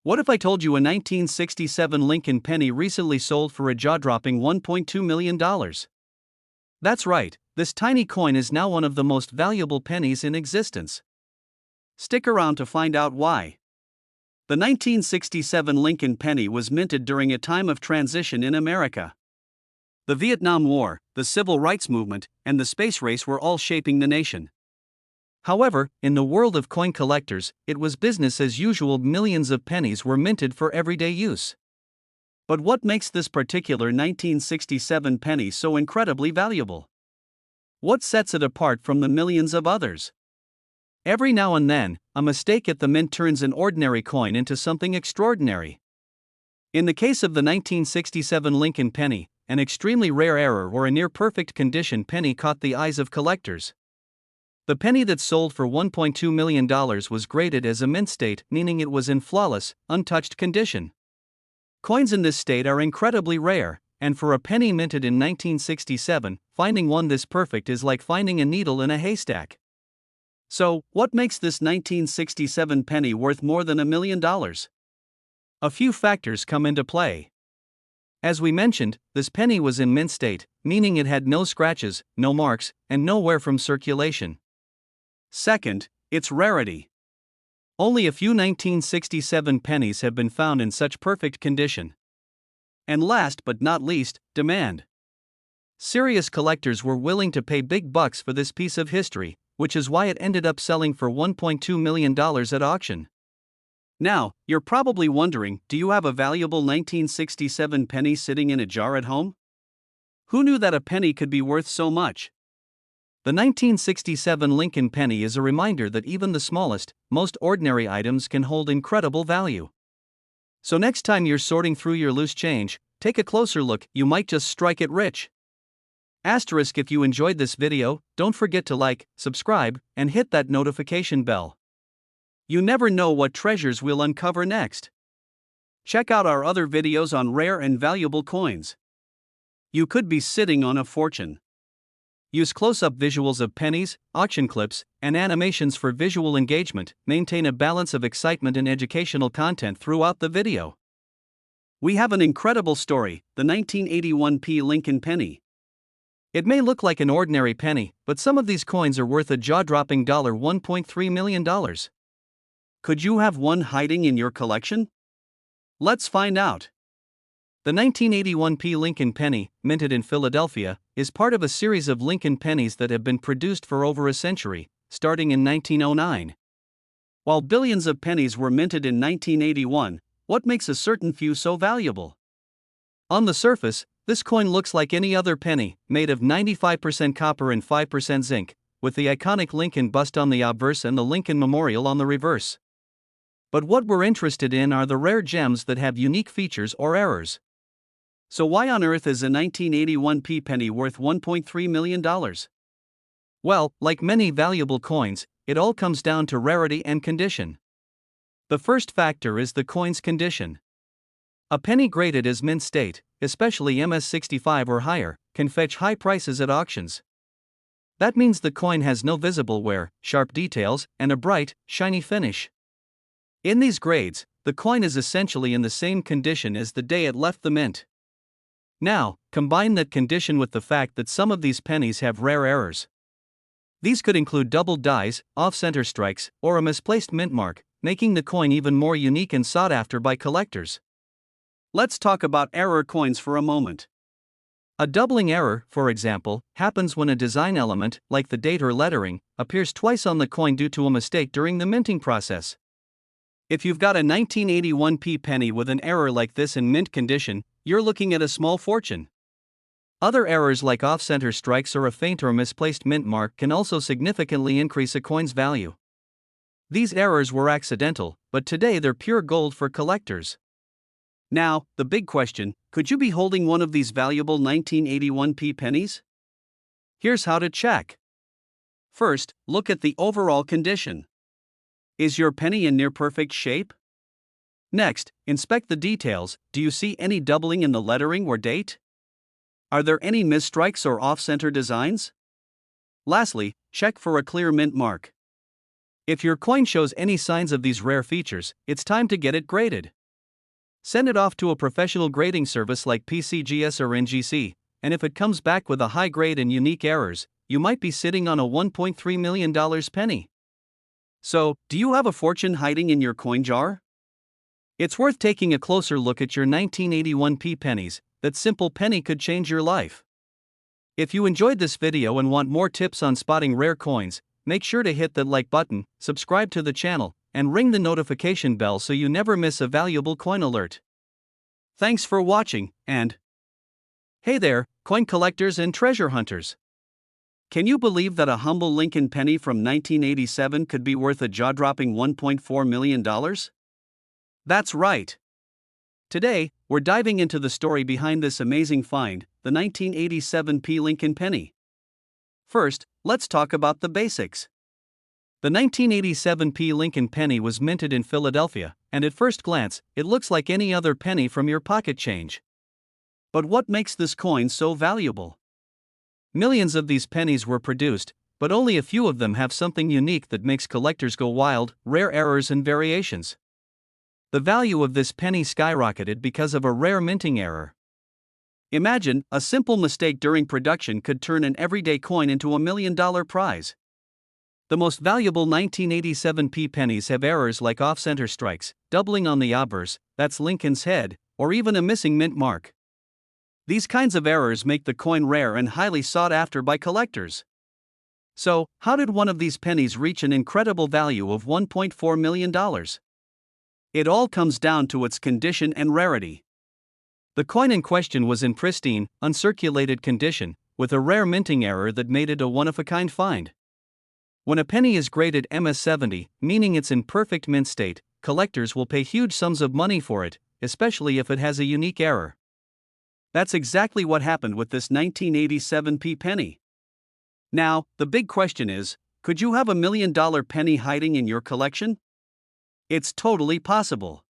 A: What if I told you a 1967 Lincoln penny recently sold for a jaw-dropping $1.2 million? That's right, this tiny coin is now one of the most valuable pennies in existence. Stick around to find out why. The 1967 Lincoln penny was minted during a time of transition in America. The Vietnam War, the Civil Rights Movement, and the space race were all shaping the nation. However, in the world of coin collectors, it was business as usual. Millions of pennies were minted for everyday use. But what makes this particular 1967 penny so incredibly valuable? What sets it apart from the millions of others? Every now and then, a mistake at the mint turns an ordinary coin into something extraordinary. In the case of the 1967 Lincoln penny, an extremely rare error or a near-perfect condition penny caught the eyes of collectors. The penny that sold for $1.2 million was graded as a mint state, meaning it was in flawless, untouched condition. Coins in this state are incredibly rare, and for a penny minted in 1967, finding one this perfect is like finding a needle in a haystack. So, what makes this 1967 penny worth more than $1 million? A few factors come into play. As we mentioned, this penny was in mint state, meaning it had no scratches, no marks, and no wear from circulation. Second, its rarity. Only a few 1967 pennies have been found in such perfect condition. And last but not least, demand. Serious collectors were willing to pay big bucks for this piece of history, which is why it ended up selling for $1.2 million at auction. Now, you're probably wondering, do you have a valuable 1967 penny sitting in a jar at home? Who knew that a penny could be worth so much? The 1967 Lincoln penny is a reminder that even the smallest, most ordinary items can hold incredible value. So next time you're sorting through your loose change, take a closer look. You might just strike it rich. Asterisk, if you enjoyed this video, don't forget to like, subscribe, and hit that notification bell. You never know what treasures we'll uncover next. Check out our other videos on rare and valuable coins. You could be sitting on a fortune. Use close-up visuals of pennies, auction clips, and animations for visual engagement. Maintain a balance of excitement and educational content throughout the video. We have an incredible story, the 1981 Lincoln penny. It may look like an ordinary penny, but some of these coins are worth a jaw-dropping $1.3 million. Could you have one hiding in your collection? Let's find out. The 1981 Lincoln penny, minted in Philadelphia, is part of a series of Lincoln pennies that have been produced for over a century, starting in 1909. While billions of pennies were minted in 1981, what makes a certain few so valuable? On the surface, this coin looks like any other penny, made of 95% copper and 5% zinc, with the iconic Lincoln bust on the obverse and the Lincoln Memorial on the reverse. But what we're interested in are the rare gems that have unique features or errors. So why on earth is a 1981 penny worth $1.3 million? Well, like many valuable coins, it all comes down to rarity and condition. The first factor is the coin's condition. A penny graded as mint state, especially MS65 or higher, can fetch high prices at auctions. That means the coin has no visible wear, sharp details, and a bright, shiny finish. In these grades, the coin is essentially in the same condition as the day it left the mint. Now, combine that condition with the fact that some of these pennies have rare errors. These could include doubled dies, off-center strikes, or a misplaced mint mark, making the coin even more unique and sought after by collectors. Let's talk about error coins for a moment. A doubling error, for example, happens when a design element, like the date or lettering, appears twice on the coin due to a mistake during the minting process. If you've got a 1981p penny with an error like this in mint condition, you're looking at a small fortune. Other errors like off-center strikes or a faint or misplaced mint mark can also significantly increase a coin's value. These errors were accidental, but today they're pure gold for collectors. Now, the big question, could you be holding one of these valuable 1981p pennies? Here's how to check. First, look at the overall condition. Is your penny in near perfect shape? Next, inspect the details. Do you see any doubling in the lettering or date? Are there any misstrikes or off-center designs? Lastly, check for a clear mint mark. If your coin shows any signs of these rare features, it's time to get it graded. Send it off to a professional grading service like PCGS or NGC, and if it comes back with a high grade and unique errors, you might be sitting on a $1.3 million penny. So, do you have a fortune hiding in your coin jar? It's worth taking a closer look at your 1981p pennies. That simple penny could change your life. If you enjoyed this video and want more tips on spotting rare coins, make sure to hit that like button, subscribe to the channel, and ring the notification bell so you never miss a valuable coin alert. Thanks for watching, and hey there, coin collectors and treasure hunters! Can you believe that a humble Lincoln penny from 1987 could be worth a jaw-dropping $1.4 million? That's right! Today, we're diving into the story behind this amazing find, the 1987p Lincoln penny. First, let's talk about the basics. The 1987p Lincoln penny was minted in Philadelphia, and at first glance, it looks like any other penny from your pocket change. But what makes this coin so valuable? Millions of these pennies were produced, but only a few of them have something unique that makes collectors go wild: rare errors and variations. The value of this penny skyrocketed because of a rare minting error. Imagine, a simple mistake during production could turn an everyday coin into $1 million prize. The most valuable 1987p pennies have errors like off-center strikes, doubling on the obverse, that's Lincoln's head, or even a missing mint mark. These kinds of errors make the coin rare and highly sought after by collectors. So, how did one of these pennies reach an incredible value of $1.4 million? It all comes down to its condition and rarity. The coin in question was in pristine, uncirculated condition, with a rare minting error that made it a one-of-a-kind find. When a penny is graded MS-70, meaning it's in perfect mint state, collectors will pay huge sums of money for it, especially if it has a unique error. That's exactly what happened with this 1987p penny. Now, the big question is, could you have $1 million penny hiding in your collection? It's totally possible.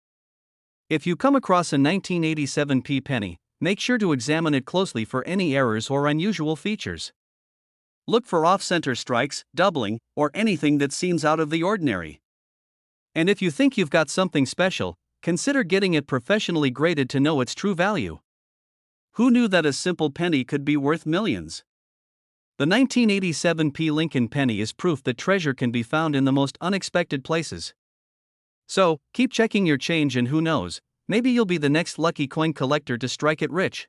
A: If you come across a 1987p penny, make sure to examine it closely for any errors or unusual features. Look for off-center strikes, doubling, or anything that seems out of the ordinary. And if you think you've got something special, consider getting it professionally graded to know its true value. Who knew that a simple penny could be worth millions? The 1987p Lincoln penny is proof that treasure can be found in the most unexpected places. So, keep checking your change and who knows, maybe you'll be the next lucky coin collector to strike it rich.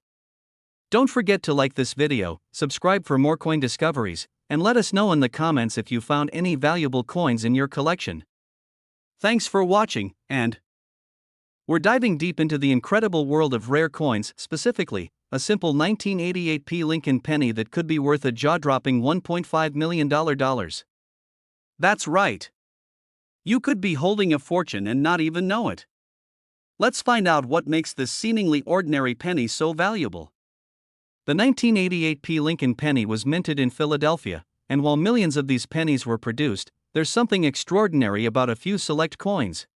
A: Don't forget to like this video, subscribe for more coin discoveries, and let us know in the comments if you found any valuable coins in your collection. Thanks for watching, and we're diving deep into the incredible world of rare coins, specifically, a simple 1988p Lincoln penny that could be worth a jaw-dropping $1.5 million. That's right. You could be holding a fortune and not even know it. Let's find out what makes this seemingly ordinary penny so valuable. The 1988p Lincoln penny was minted in Philadelphia, and while millions of these pennies were produced, there's something extraordinary about a few select coins.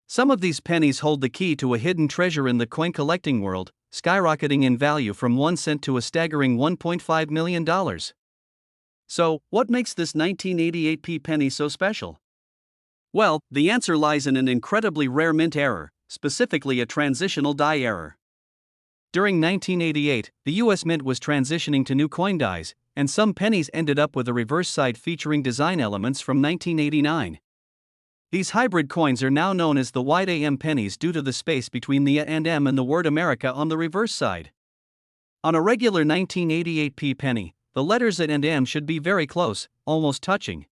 A: Some of these pennies hold the key to a hidden treasure in the coin collecting world, skyrocketing in value from 1 cent to a staggering $1.5 million. So, what makes this 1988p penny so special? Well, the answer lies in an incredibly rare mint error, specifically a transitional die error. During 1988, the US Mint was transitioning to new coin dies, and some pennies ended up with a reverse side featuring design elements from 1989. These hybrid coins are now known as the wide AM pennies due to the space between the A and M and the word America on the reverse side. On a regular 1988p penny, the letters at and M should be very close, almost touching.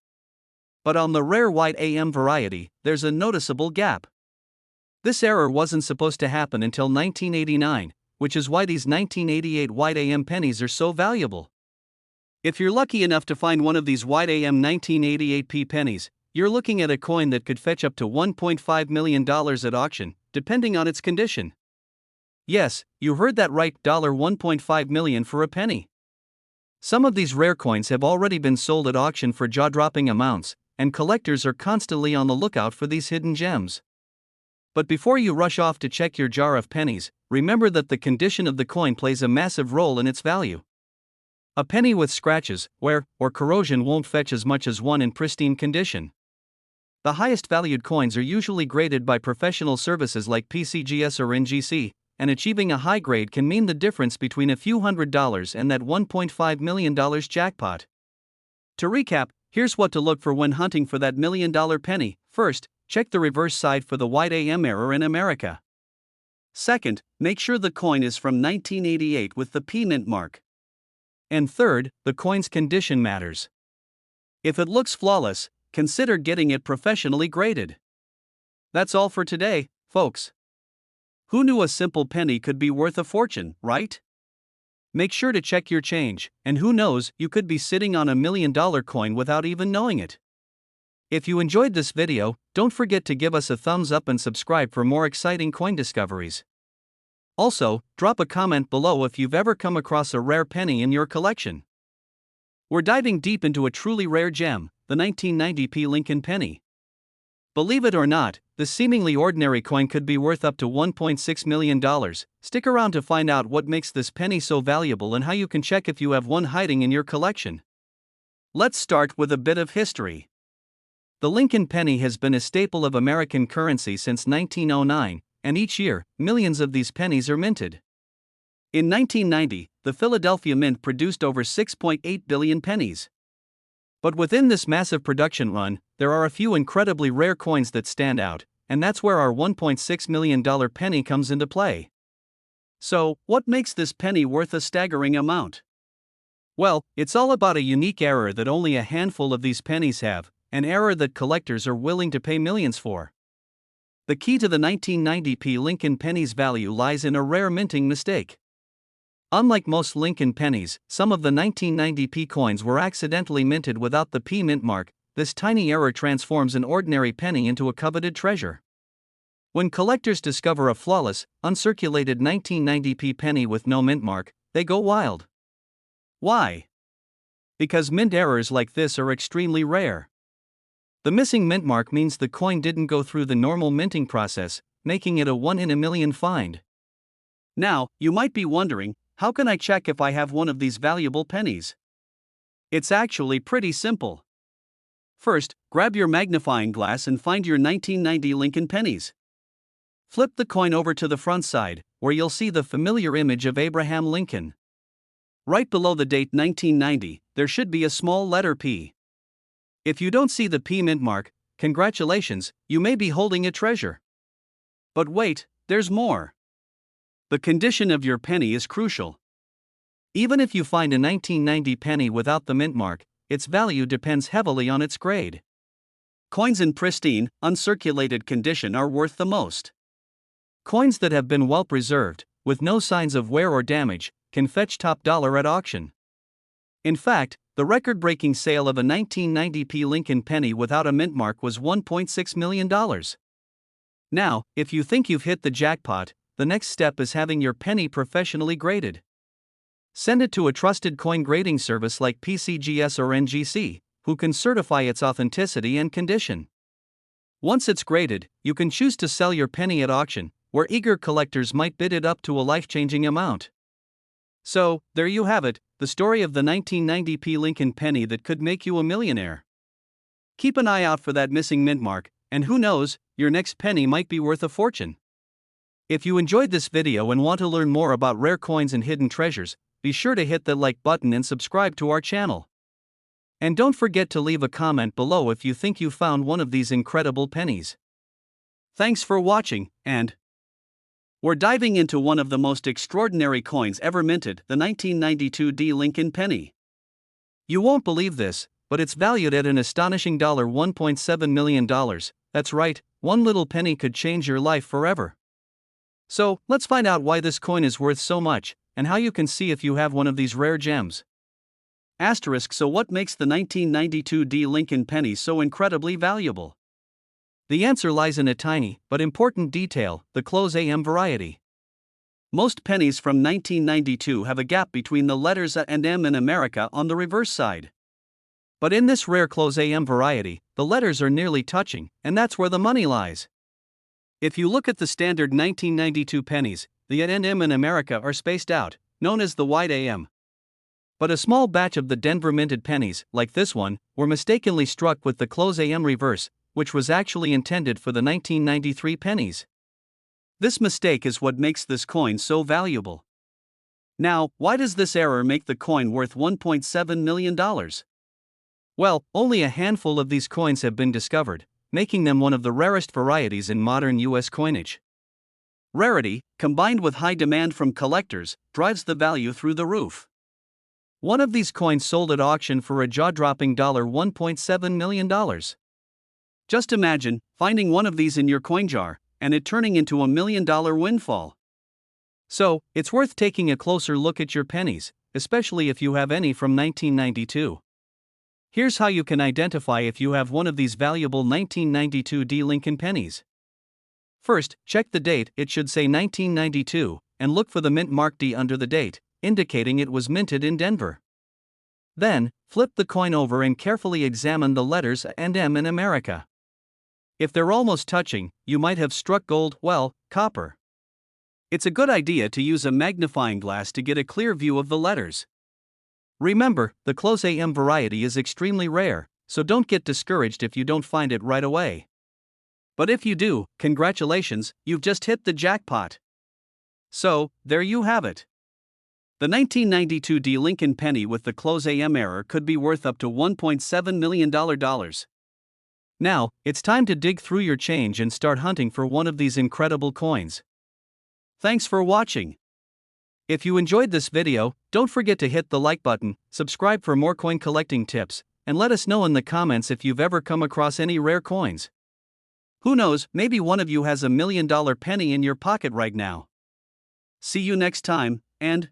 A: But on the rare white AM variety, there's a noticeable gap. This error wasn't supposed to happen until 1989, which is why these 1988 white AM pennies are so valuable. If you're lucky enough to find one of these white AM 1988p pennies, you're looking at a coin that could fetch up to $1.5 million at auction, depending on its condition. Yes, you heard that right, $1.5 million for a penny. Some of these rare coins have already been sold at auction for jaw-dropping amounts, and collectors are constantly on the lookout for these hidden gems. But before you rush off to check your jar of pennies, remember that the condition of the coin plays a massive role in its value. A penny with scratches, wear, or corrosion won't fetch as much as one in pristine condition. The highest valued coins are usually graded by professional services like PCGS or NGC, and achieving a high grade can mean the difference between a few $100s and that $1.5 million jackpot. To recap, here's what to look for when hunting for that $1 million penny. First, check the reverse side for the white AM error in America. Second, make sure the coin is from 1988 with the P mint mark. And third, the coin's condition matters. If it looks flawless, consider getting it professionally graded. That's all for today, folks. Who knew a simple penny could be worth a fortune, right? Make sure to check your change, and who knows, you could be sitting on $1 million coin without even knowing it. If you enjoyed this video, don't forget to give us a thumbs up and subscribe for more exciting coin discoveries. Also, drop a comment below if you've ever come across a rare penny in your collection. We're diving deep into a truly rare gem, the 1990p Lincoln penny. Believe it or not, this seemingly ordinary coin could be worth up to $1.6 million. Stick around to find out what makes this penny so valuable and how you can check if you have one hiding in your collection. Let's start with a bit of history. The Lincoln penny has been a staple of American currency since 1909, and each year, millions of these pennies are minted. In 1990, the Philadelphia Mint produced over 6.8 billion pennies. But within this massive production run, there are a few incredibly rare coins that stand out, and that's where our $1.6 million penny comes into play. So, what makes this penny worth a staggering amount? Well, it's all about a unique error that only a handful of these pennies have, an error that collectors are willing to pay millions for. The key to the 1990p Lincoln penny's value lies in a rare minting mistake. Unlike most Lincoln pennies, some of the 1990p coins were accidentally minted without the P mint mark. This tiny error transforms an ordinary penny into a coveted treasure. When collectors discover a flawless, uncirculated 1990p penny with no mint mark, they go wild. Why? Because mint errors like this are extremely rare. The missing mint mark means the coin didn't go through the normal minting process, making it a 1 in a million find. Now, you might be wondering, how can I check if I have one of these valuable pennies? It's actually pretty simple. First, grab your magnifying glass and find your 1990 Lincoln pennies. Flip the coin over to the front side, where you'll see the familiar image of Abraham Lincoln. Right below the date 1990, there should be a small letter P. If you don't see the P mint mark, congratulations, you may be holding a treasure. But wait, there's more. The condition of your penny is crucial. Even if you find a 1990 penny without the mint mark, its value depends heavily on its grade. Coins in pristine, uncirculated condition are worth the most. Coins that have been well preserved, with no signs of wear or damage, can fetch top dollar at auction. In fact, the record-breaking sale of a 1990p Lincoln penny without a mint mark was $1.6 million. Now, if you think you've hit the jackpot, the next step is having your penny professionally graded. Send it to a trusted coin grading service like PCGS or NGC, who can certify its authenticity and condition. Once it's graded, you can choose to sell your penny at auction, where eager collectors might bid it up to a life-changing amount. So, there you have it, the story of the 1990p Lincoln penny that could make you a millionaire. Keep an eye out for that missing mint mark, and who knows, your next penny might be worth a fortune. If you enjoyed this video and want to learn more about rare coins and hidden treasures, be sure to hit the like button and subscribe to our channel. And don't forget to leave a comment below if you think you found one of these incredible pennies. Thanks for watching, and We're diving into one of the most extraordinary coins ever minted, the 1992 D Lincoln penny. You won't believe this, but it's valued at an astonishing $1.7 million. That's right, one little penny could change your life forever. So, let's find out why this coin is worth so much, and how you can see if you have one of these rare gems. So what makes the 1992 D Lincoln penny so incredibly valuable? The answer lies in a tiny, but important detail, the close AM variety. Most pennies from 1992 have a gap between the letters A and M in America on the reverse side. But in this rare close AM variety, the letters are nearly touching, and that's where the money lies. If you look at the standard 1992 pennies, the A and M in America are spaced out, known as the wide AM. But a small batch of the Denver minted pennies, like this one, were mistakenly struck with the close AM reverse, which was actually intended for the 1993 pennies. This mistake is what makes this coin so valuable. Now, why does this error make the coin worth $1.7 million? Well, only a handful of these coins have been discovered, making them one of the rarest varieties in modern US coinage. Rarity, combined with high demand from collectors, drives the value through the roof. One of these coins sold at auction for a jaw-dropping $1.7 million. Just imagine finding one of these in your coin jar, and it turning into $1 million windfall. So, it's worth taking a closer look at your pennies, especially if you have any from 1992. Here's how you can identify if you have one of these valuable 1992 D Lincoln pennies. First, check the date, it should say 1992, and look for the mint mark D under the date, indicating it was minted in Denver. Then, flip the coin over and carefully examine the letters A and M in America. If they're almost touching, you might have struck gold, well, copper. It's a good idea to use a magnifying glass to get a clear view of the letters. Remember, the close AM variety is extremely rare, so don't get discouraged if you don't find it right away. But if you do, congratulations, you've just hit the jackpot. So, there you have it. The 1992 D Lincoln penny with the close AM error could be worth up to $1.7 million. Now, it's time to dig through your change and start hunting for one of these incredible coins. Thanks for watching. If you enjoyed this video, don't forget to hit the like button, subscribe for more coin collecting tips, and let us know in the comments if you've ever come across any rare coins. Who knows, maybe one of you has $1 million penny in your pocket right now. See you next time, and